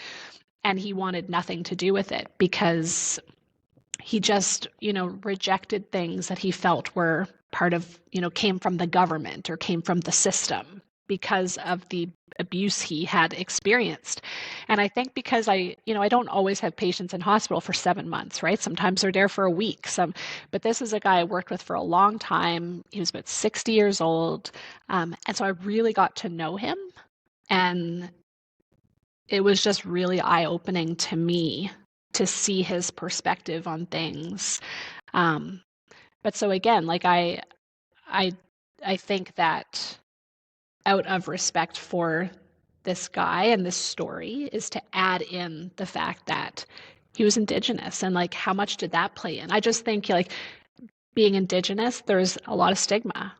And he wanted nothing to do with it because he just, rejected things that he felt were part of, came from the government or came from the system because of the abuse he had experienced. And I think because I don't always have patients in hospital for 7 months, right? Sometimes they're there for a week. But this is a guy I worked with for a long time. He was about 60 years old. And so I really got to know him. And it was just really eye-opening to me to see his perspective on things. But so again, like I think that out of respect for this guy and this story is to add in the fact that he was Indigenous and like how much did that play in? I just think like being Indigenous, there's a lot of stigma.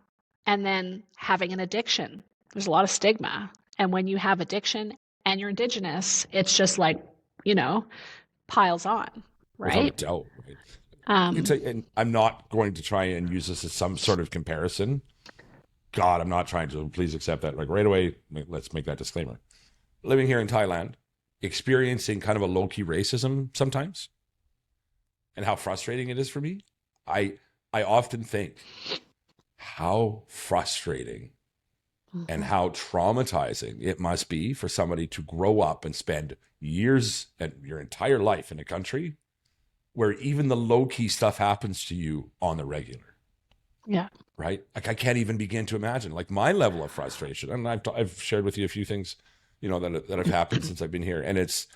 And then having an addiction, there's a lot of stigma. And when you have addiction and you're Indigenous, it's just like, piles on, Without a right? doubt. Right? And I'm not going to try and use this as some sort of comparison. God, I'm not trying to. Please accept that. Like right away, let's make that disclaimer. Living here in Thailand, experiencing kind of a low-key racism sometimes, and how frustrating it is for me. I often think how frustrating and how traumatizing it must be for somebody to grow up and spend years and your entire life in a country where even the low-key stuff happens to you on the regular. Yeah. Right? Like I can't even begin to imagine like my level of frustration. And I've shared with you a few things, that have happened since I've been here. And it's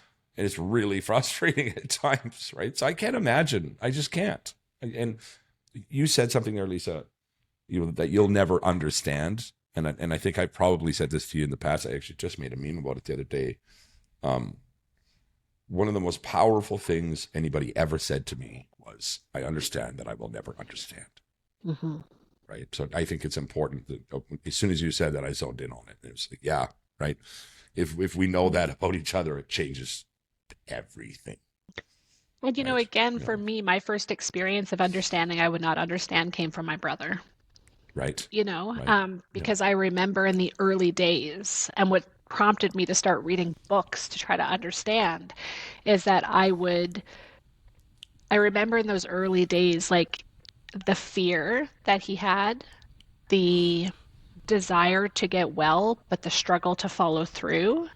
really frustrating at times, right? So I can't imagine. I just can't. And you said something there, Lisa, that you'll never understand. And I think I probably said this to you in the past. I actually just made a meme about it the other day. One of the most powerful things anybody ever said to me was, I understand that I will never understand. Mm-hmm. Right. So I think it's important that as soon as you said that, I zoned in on it. It was like, yeah, right. If we know that about each other, it changes everything. And Right? again, for me, my first experience of understanding I would not understand came from my brother. Right. Right. Because I remember in the early days, and what prompted me to start reading books to try to understand is that I remember in those early days, like the fear that he had, the desire to get well, but the struggle to follow through.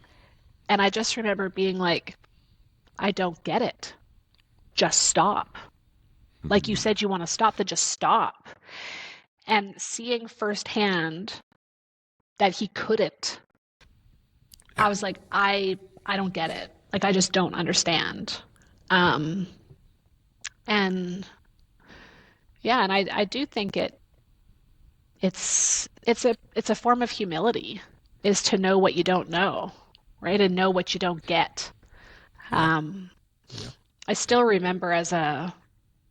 And I just remember being like, I don't get it. Just stop. Like you said, you want to stop, then just stop. And seeing firsthand that he couldn't, I was like, I don't get it. Like I just don't understand. And yeah, and I do think it's a form of humility is to know what you don't know, right? And know what you don't get. Yeah. Um, Yeah. I still remember as a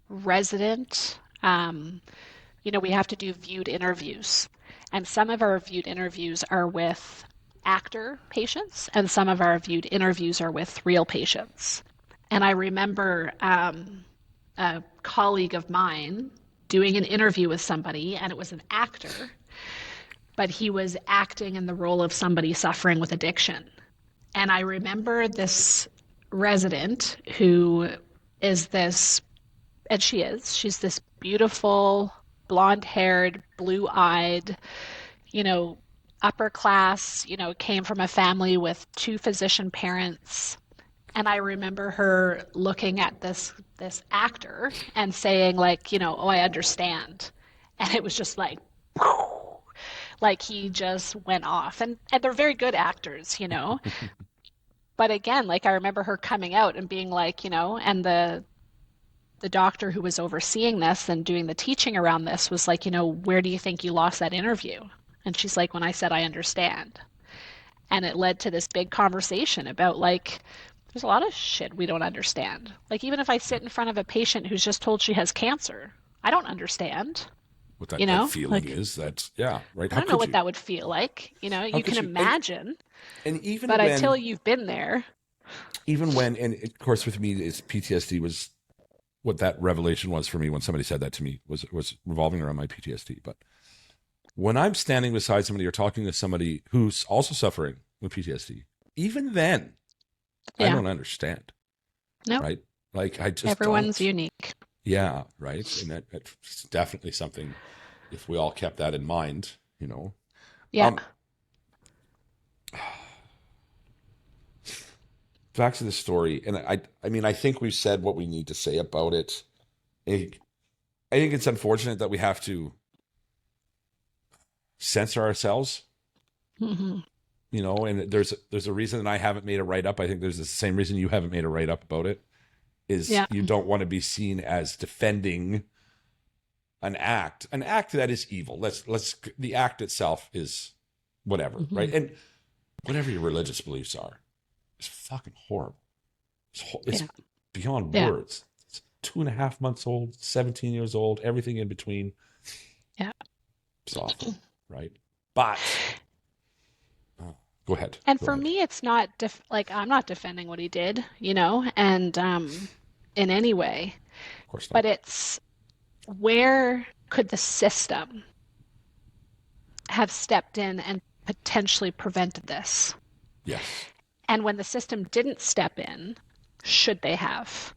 resident, we have to do viewed interviews. And some of our viewed interviews are with actor patients, and some of our viewed interviews are with real patients. And I remember a colleague of mine doing an interview with somebody, and it was an actor, but he was acting in the role of somebody suffering with addiction. And I remember this resident who is this, and she's this beautiful, blonde haired, blue eyed, you know, upper class, came from a family with two physician parents. And I remember her looking at this actor and saying like, oh, I understand. And it was just like, Like he just went off. And they're very good actors, you know. But again, like I remember her coming out and being like, you know, and the doctor who was overseeing this and doing the teaching around this was like, you know, where do you think you lost that interview? And she's like, when I said I understand. And it led to this big conversation about like, there's a lot of shit we don't understand. Like, even if I sit in front of a patient who's just told she has cancer, I don't understand, What you that know? feeling Like, is, that's, yeah, right. I How don't know could what you? that would feel like. You know, How you can could you? imagine, And even but until when, you've been there, and of course with me, is PTSD was what that revelation was for me when somebody said that to me was revolving around my PTSD. But when I'm standing beside somebody or talking to somebody who's also suffering with PTSD, even then, I yeah, don't understand, no, right? Like I just everyone's don't. unique. Yeah, right. And that's definitely something. If we all kept that in mind, you know. Yeah. Um, Back to the story, and I mean, I think we've said what we need to say about it. I, I think it's unfortunate that we have to censor ourselves, Hmm. you know. And there's a reason that I haven't made a write up. I think there's the same reason you haven't made a write up about it. Is Yeah. you don't want to be seen as defending an act that is evil. Let's the act itself is whatever, Hmm. right? And whatever your religious beliefs are, it's fucking horrible. It's Yeah. beyond Yeah. words. It's 2.5 months old, 17 years old, everything in between. Yeah. It's awful, right? But go ahead. And Go for ahead. me, it's not like I'm not defending what he did, you know, and in any way, Of course but not. it's where could the system have stepped in and potentially prevented this? Yes. And when the system didn't step in, should they have?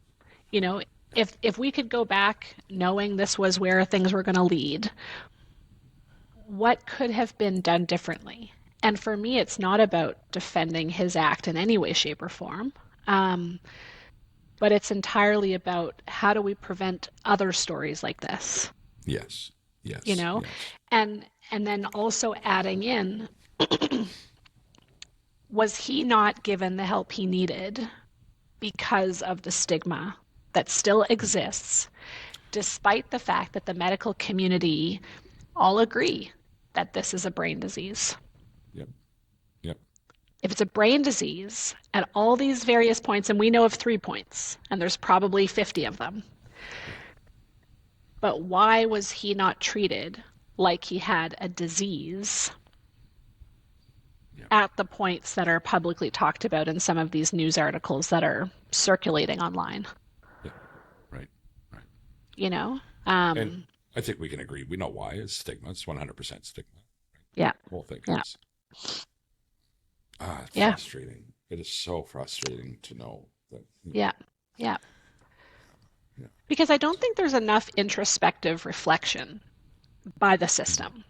You know, if we could go back knowing this was where things were going to lead, what could have been done differently? And for me, it's not about defending his act in any way, shape, or form. Um, but it's entirely about how do we prevent other stories like this, Yes. you Yes. know? Yes. And then also adding in, was he not given the help he needed because of the stigma that still exists, despite the fact that the medical community all agree that this is a brain disease? Yep. Yep. If it's a brain disease at all these various points, and we know of 3 points, and there's probably 50 of them, Yeah. but why was he not treated like he had a disease Yeah. at the points that are publicly talked about in some of these news articles that are circulating online? Yeah. Right. Right. You know? And I think we can agree. We know why. It's stigma. It's 100% stigma. Yeah, The whole thing yeah, is. It's yeah, frustrating. It is so frustrating to know that, yeah, yeah. yeah. Because I don't think there's enough introspective reflection by the system.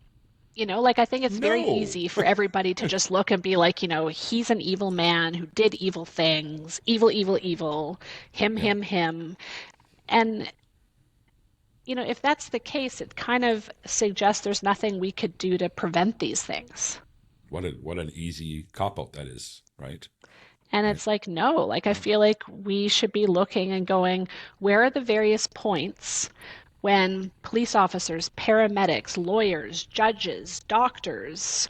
You know, like I think it's very No. easy for everybody to just look and be like, you know, he's an evil man who did evil things, evil, evil, evil, him, Yeah. him, him. And, you know, if that's the case, it kind of suggests there's nothing we could do to prevent these things. What an easy cop out that is, right? And Right. it's like, no, like I feel like we should be looking and going, where are the various points when police officers, paramedics, lawyers, judges, doctors,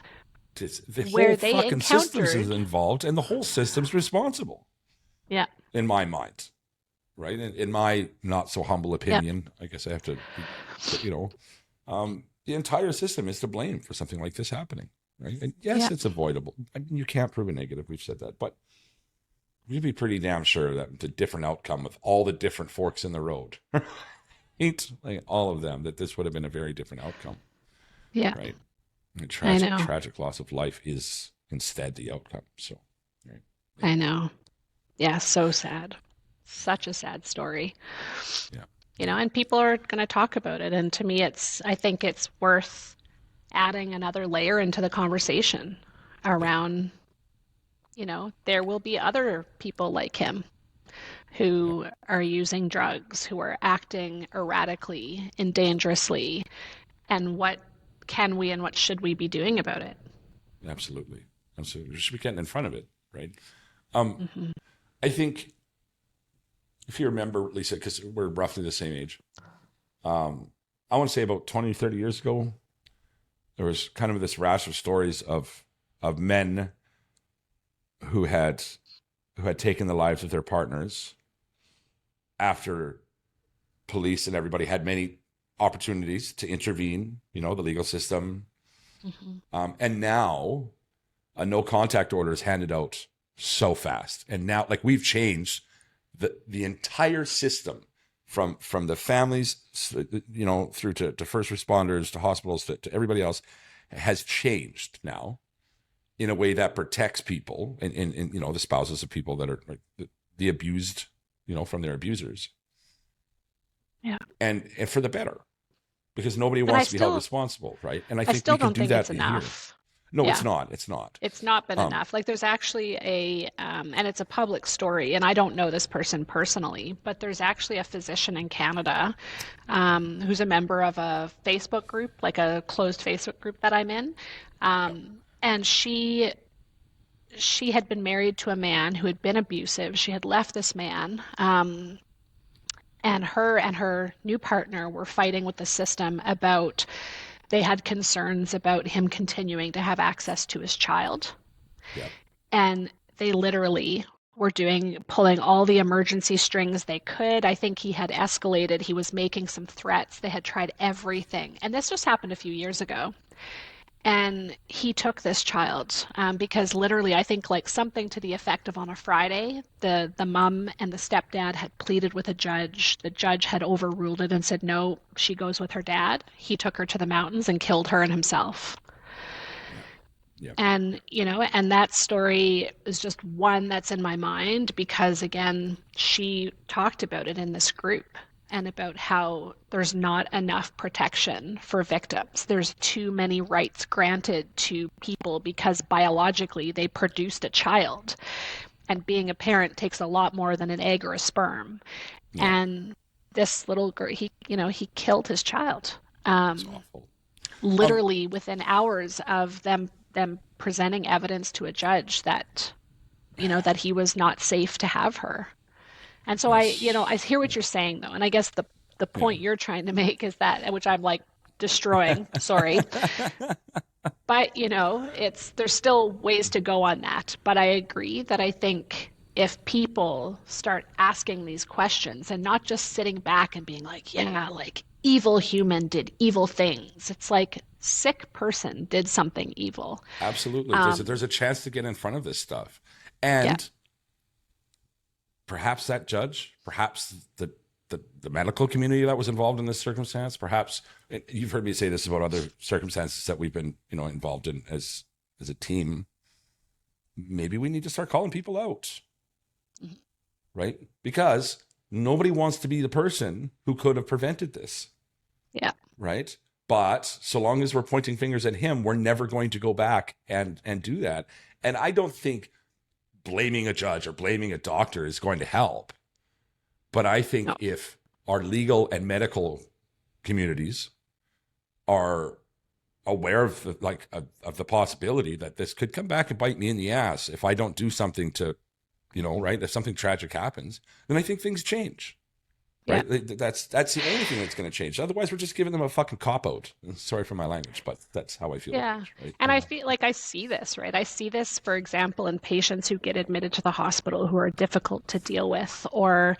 The whole where they fucking systems is encountered, involved, and the whole system's responsible, yeah, in my mind, right? In my not so humble yeah, opinion, I guess I have to, you know, the entire system is to blame for something like this happening, right? And yes, yeah, it's avoidable. I mean, you can't prove a negative. We've said that, but we'd be pretty damn sure that the different outcome with all the different forks in the road, right? Like all of them, that this would have been a very different outcome, yeah, right? A I tragic, know, tragic loss of life is instead the outcome. So, right. Yeah. I know. Yeah, so sad. Such a sad story. Yeah. You Yeah. know, and people are going to talk about it. And to me, I think it's worth adding another layer into the conversation Yeah. around, you know, there will be other people like him Yeah. who are using drugs, who are acting erratically and dangerously, and what can we and what should we be doing about it? Absolutely. Absolutely. We should be getting in front of it, right? Hmm. I think if you remember, Lisa, because we're roughly the same age, I want to say about 20, 30 years ago, there was kind of this rash of stories of men who had taken the lives of their partners after police and everybody had many opportunities to intervene, the legal system. Hmm. And now a no contact order is handed out so fast. And now, like, we've changed the entire system from the families, through to first responders, to hospitals, to everybody else, has changed now in a way that protects people and the spouses of people that are like the abused, from their abusers. Yeah. And for the better, because nobody And wants to be held responsible, right? And I I think we still can don't do think it's that here. enough. No, it's Yeah. not. It's not. It's not been Um, enough. Like there's actually and it's a public story, and I don't know this person personally, but there's actually a physician in Canada who's a member of a Facebook group, like a closed Facebook group that I'm in. And she had been married to a man who had been abusive. She had left this man, and her new partner were fighting with the system about they had concerns about him continuing to have access to his child. yeah, And they literally were pulling all the emergency strings they could. I think he had escalated. He was making some threats. They had tried everything. And this just happened a few years ago. And he took this child because literally, I think like something to the effect of on a Friday, the mom and the stepdad had pleaded with a judge. The judge had overruled it and said, no, she goes with her dad. He took her to the mountains and killed her and himself. yeah, yeah. And, and that story is just one that's in my mind because, again, she talked about it in this group and about how there's not enough protection for victims. There's too many rights granted to people because biologically they produced a child. And being a parent takes a lot more than an egg or a sperm. Yeah. And this little girl, he killed his child. It's awful. Literally within hours of them presenting evidence to a judge that that he was not safe to have her. And so I Yes. hear what you're saying though, and I guess the Yeah. point you're trying to make is that, which I'm like destroying, sorry, but there's still ways to go on that. But I agree that I think if people start asking these questions and not just sitting back and being like, yeah, like evil human did evil things. It's like sick person did something evil. Absolutely. Um, There's a chance to get in front of this stuff. yeah. And perhaps that judge, perhaps the medical community that was involved in this circumstance, perhaps you've heard me say this about other circumstances that we've been, involved in as a team. Maybe we need to start calling people out, Mhm. right? Because nobody wants to be the person who could have prevented this, Yeah. right? But so long as we're pointing fingers at him, we're never going to go back and do that. And I don't think blaming a judge or blaming a doctor is going to help. But I think No. if our legal and medical communities are aware of the possibility that this could come back and bite me in the ass if I don't do something to, right? If something tragic happens, then I think things change. Right? Yeah. That's the only thing that's going to change. Otherwise, we're just giving them a fucking cop out. Sorry for my language, but that's how I feel. Yeah. About it, right? And I feel like I see this, right? I see this, for example, in patients who get admitted to the hospital who are difficult to deal with, or,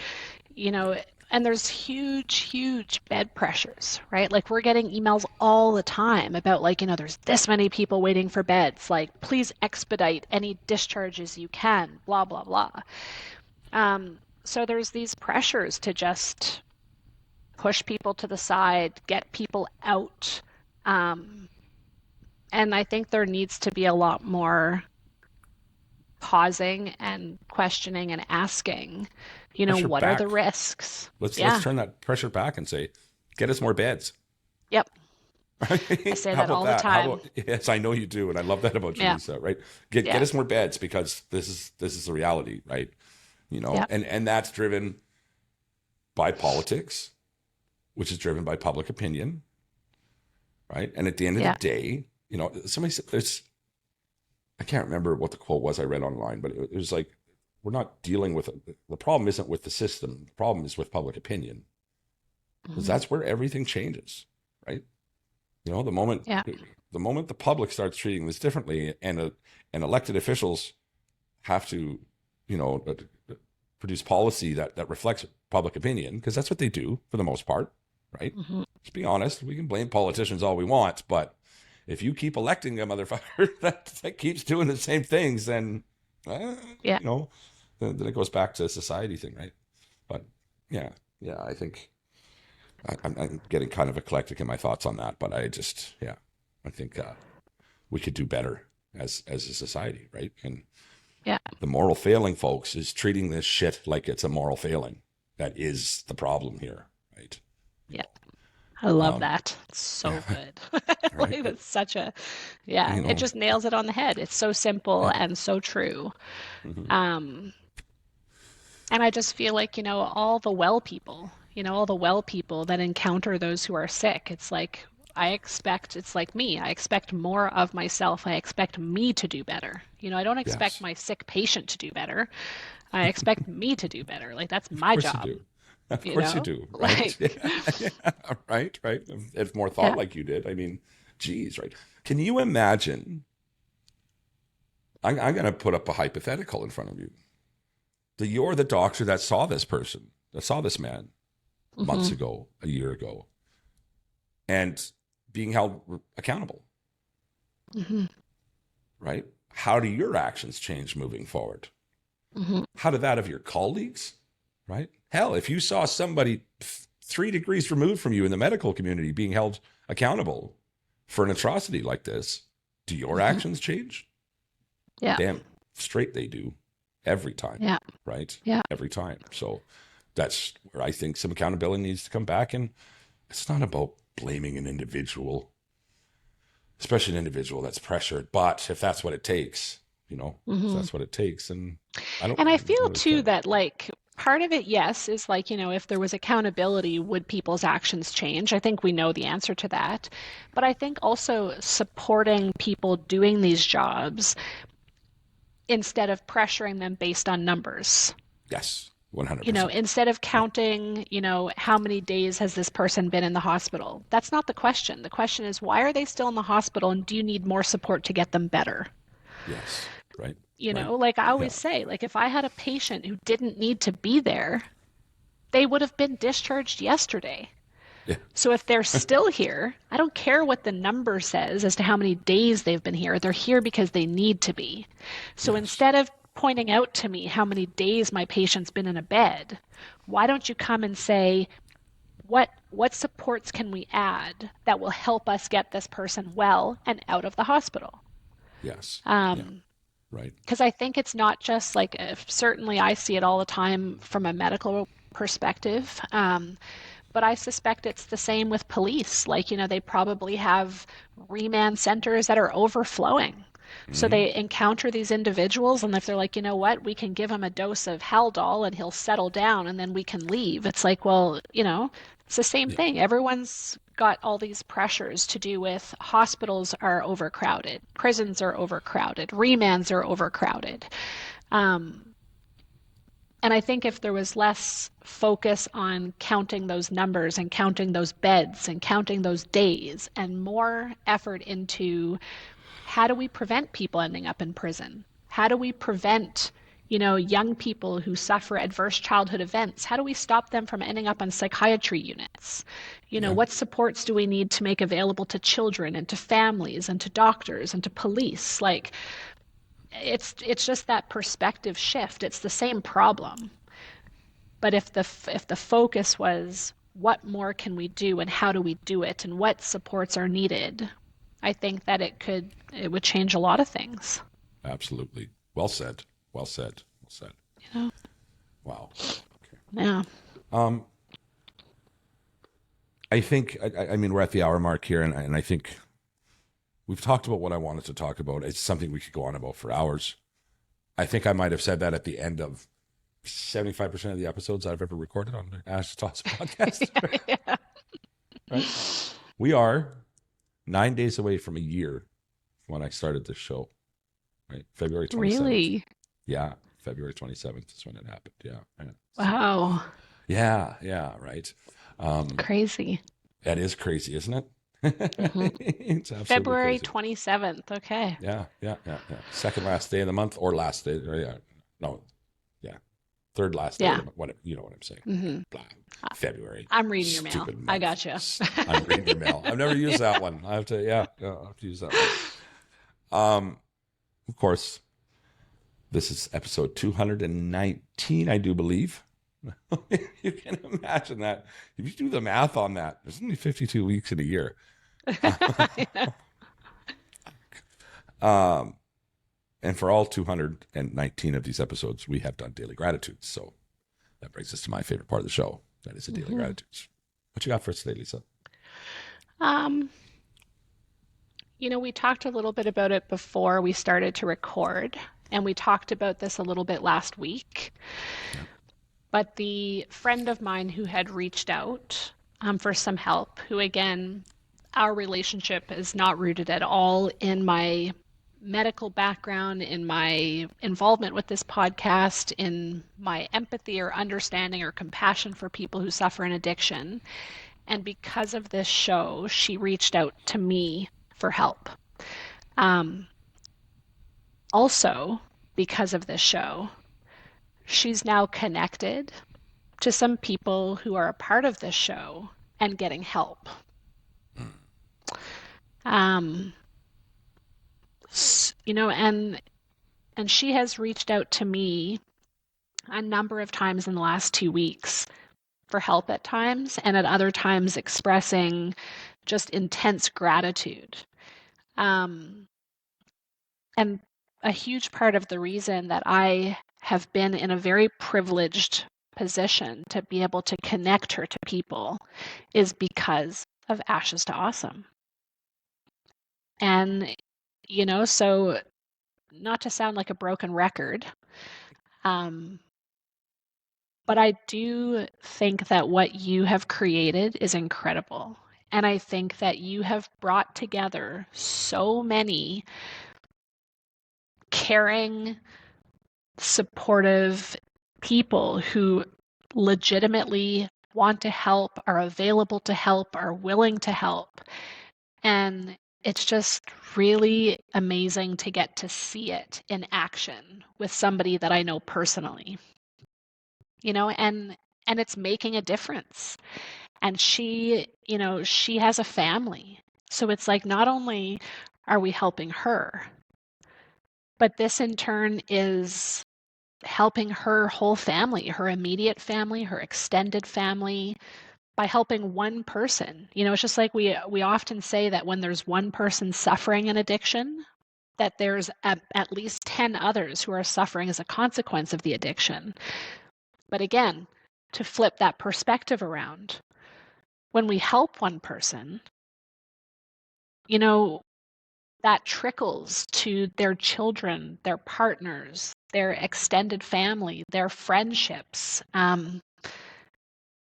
and there's huge, huge bed pressures, right? Like we're getting emails all the time about like, there's this many people waiting for beds, like please expedite any discharges you can, blah, blah, blah. So there's these pressures to just push people to the side, get people out. Um, And I think there needs to be a lot more pausing and questioning and asking, Pressure what are the back. risks? Let's Yeah. turn that pressure back and say, get us more beds. Yep. I Right? say How that about all the that? time. Yes, I know you do, and I love that about you, Yeah. Lisa. Right? Get Yeah. us more beds because this is the reality, right? Yeah. And that's driven by politics, which is driven by public opinion, right? And at the end of the Yeah. day, somebody said I can't remember what the quote was I read online, but it was like, we're not dealing with the problem isn't with the system. The problem is with public opinion, because Mhm. that's where everything changes, right? The moment Yeah. the public starts treating this differently, and elected officials have to, you know, produce policy that reflects public opinion, because that's what they do for the most part, right? Hmm. Let's be honest. We can blame politicians all we want, but if you keep electing a motherfucker that keeps doing the same things, then, uh, Yeah. you know, then it goes back to a society thing, right? But yeah, I think I'm getting kind of eclectic in my thoughts on that, but I think we could do better as a society, right? And Yeah. the moral failing, folks, is treating this shit like it's a moral failing. That is the problem here, right? Yeah. I love Um, that. It's so good. right, Like but that's such a, yeah, it just nails it on the head. It's so simple yeah, and so true. hmm Um, and I just feel like, all the well people, all the well people that encounter those who are sick, it's like me. I expect more of myself. I expect me to do better. I don't expect yes, my sick patient to do better. I expect me to do better. Like that's of my course you job, do. Of course you do, right? Like, Yeah, right, right. If more thought yeah. like you did, I mean, geez, right? Can you imagine? I'm going to put up a hypothetical in front of you. That you're the doctor that saw this person, that saw this man months Hmm. ago, a year ago, and being held accountable, Hmm. right? How do your actions change moving forward? Hmm. How do that of your colleagues, right? Hell, if you saw somebody 3 degrees removed from you in the medical community being held accountable for an atrocity like this, do your Hmm. actions change? Yeah. Damn straight they do, every time, Yeah. right? Yeah. Every time. So that's where I think some accountability needs to come back. And it's not about blaming an individual, especially an individual that's pressured. But if that's what it takes, if Hmm. that's what it takes, and I don't And I feel really too care. that like part of it, yes, is like, if there was accountability, would people's actions change? I think we know the answer to that. But I think also supporting people doing these jobs instead of pressuring them based on numbers. Yes, 100%. Instead of Yeah. counting, how many days has this person been in the hospital? That's not the question. The question is, why are they still in the hospital and do you need more support to get them better? Yes. Right. Right. Like I Yeah. always say, like if I had a patient who didn't need to be there, they would have been discharged yesterday. Yeah. So if they're still here, I don't care what the number says as to how many days they've been here. They're here because they need to be. So Yes. instead of pointing out to me how many days my patient's been in a bed, why don't you come and say, what supports can we add that will help us get this person well and out of the hospital? Yes. Yeah. Um, Right. because I think it's not just like, if, certainly I see it all the time from a medical perspective. But I suspect it's the same with police. Like, they probably have remand centers that are overflowing. So hmm they encounter these individuals, and if they're like, you know what, we can give him a dose of Haldol and he'll settle down and then we can leave. It's like, well, it's the same Yeah. thing. Everyone's got all these pressures to do with hospitals are overcrowded, prisons are overcrowded, remands are overcrowded. Um, and I think if there was less focus on counting those numbers and counting those beds and counting those days and more effort into how do we prevent people ending up in prison? How do we prevent, young people who suffer adverse childhood events? How do we stop them from ending up on psychiatry units? Yeah. What supports do we need to make available to children and to families and to doctors and to police? Like it's just that perspective shift. It's the same problem. But if the focus was what more can we do and how do we do it and what supports are needed, I think that it would change a lot of things. Absolutely. Well said. Well said. Well said. You know? Wow. Okay. Yeah. Um, I think, I mean, we're at the hour mark here, and I think we've talked about what I wanted to talk about. It's something we could go on about for hours. I think I might have said that at the end of 75% of the episodes I've ever recorded on the Ash Toss podcast. Yeah. Right? We are 9 days away from a year when I started this show, right? February 27th. Really? Yeah, February 27th is when it happened. Yeah. Yeah. So, Wow. yeah, right. Um, Crazy. that is crazy, isn't it? Hmm. It's absolutely February crazy. 27th. Okay. Yeah. Second last day of the month or last day. Or yeah. No, yeah. Third last day of Yeah. the month. What, you know what I'm saying. Hmm. Blah. February. I'm reading your mail. Stupid I month. gotcha. I'm reading your mail. I've never used that one. I have to, I'll have to use that one. Of course, this is episode 219, I do believe. You can imagine that. If you do the math on that, there's only 52 weeks in a year. Um, and for all 219 of these episodes, we have done daily gratitudes. So that brings us to my favorite part of the show. That is the daily gratitudes. What you got for us today, Lisa? Um, we talked a little bit about it before we started to record, and we talked about this a little bit last week. But the friend of mine who had reached out for some help, who again, our relationship is not rooted at all in my medical background, in my involvement with this podcast, in my empathy or understanding or compassion for people who suffer an addiction. And because of this show, she reached out to me for help. Um, Also, because of this show, she's now connected to some people who are a part of this show and getting help. Um, and she has reached out to me a number of times in the last 2 weeks for help at times, and at other times expressing just intense gratitude. Um, and a huge part of the reason that I have been in a very privileged position to be able to connect her to people is because of Ashes to Awesome. And, so not to sound like a broken record, um, but I do think that what you have created is incredible. And I think that you have brought together so many caring, supportive people who legitimately want to help, are available to help, are willing to help. And it's just really amazing to get to see it in action with somebody that I know personally. And it's making a difference. And she has a family. So it's like not only are we helping her, but this in turn is helping her whole family, her immediate family, her extended family, by helping one person. It's just like we often say that when there's one person suffering an addiction, that there's at least 10 others who are suffering as a consequence of the addiction. But again, to flip that perspective around, when we help one person, you know, that trickles to their children, their partners, their extended family, their friendships.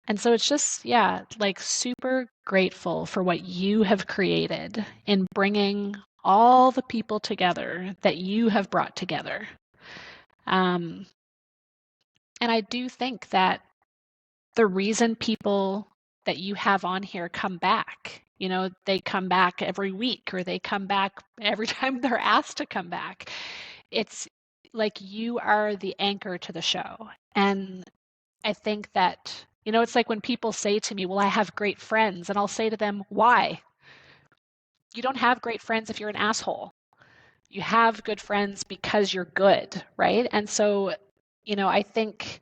And so it's just, yeah, like super grateful for what you have created in bringing all the people together that you have brought together. Um, and I do think that the reason people that you have on here come back, they come back every week or they come back every time they're asked to come back. It's like you are the anchor to the show. And I think that, it's like when people say to me, well, I have great friends. And I'll say to them, why? You don't have great friends if you're an asshole. You have good friends because you're good, right? And so, I think,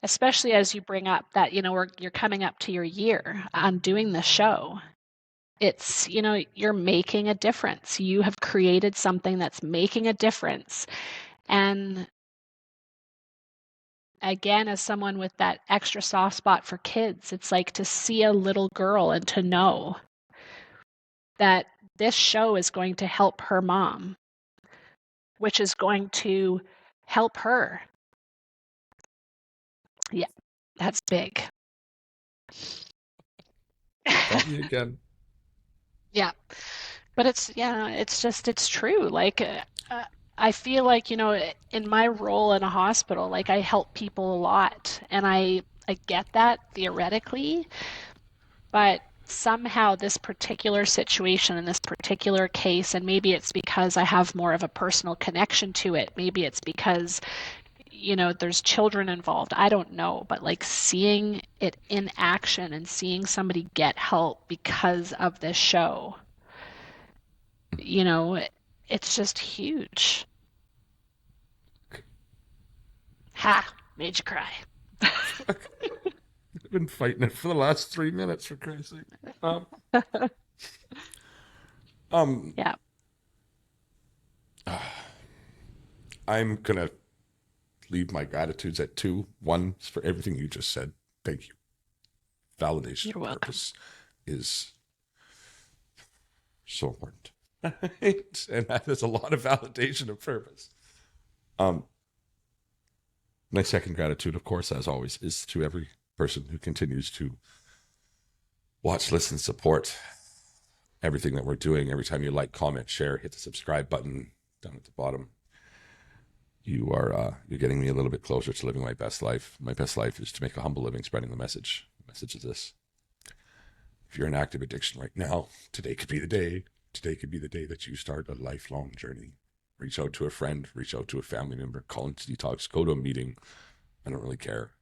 especially as you bring up that, you're coming up to your year on doing this show, it's, you're making a difference. You have created something that's making a difference. And again, as someone with that extra soft spot for kids, it's like to see a little girl and to know that this show is going to help her mom, which is going to help her. Yeah, that's big. Got me again. Yeah. But it's just, it's true. Like, I feel like, in my role in a hospital, like I help people a lot, and I get that theoretically, but somehow this particular situation in this particular case, and maybe it's because I have more of a personal connection to it, maybe it's because, there's children involved. I don't know, but like seeing it in action and seeing somebody get help because of this show, you know, it's just huge. Ha! Made you cry. I've been fighting it for the last 3 minutes, for Christ's sake. Um, um, Yeah, I'm gonna leave my gratitudes at two. One is for everything you just said. Thank you. Validation you're of welcome. purpose is so important. And that is a lot of validation of purpose. Um, my second gratitude, of course, as always, is to every person who continues to watch, listen, support everything that we're doing. Every time you like, comment, share, hit the subscribe button down at the bottom. You're getting me a little bit closer to living my best life. My best life is to make a humble living, spreading the message. The message is this: if you're in active addiction right now, today could be the day. Today could be the day that you start a lifelong journey. Reach out to a friend, reach out to a family member, call into detox, go to a meeting. I don't really care.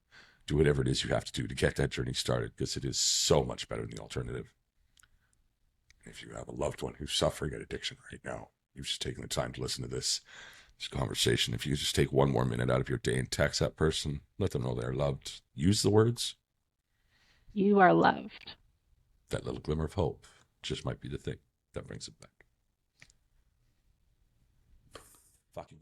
Do whatever it is you have to do to get that journey started, because it is so much better than the alternative. If you have a loved one who's suffering an addiction right now, you've just taken the time to listen to this conversation. If you just take one more minute out of your day and text that person, let them know they're loved. Use the words. You are loved. That little glimmer of hope just might be the thing that brings it back. Fucking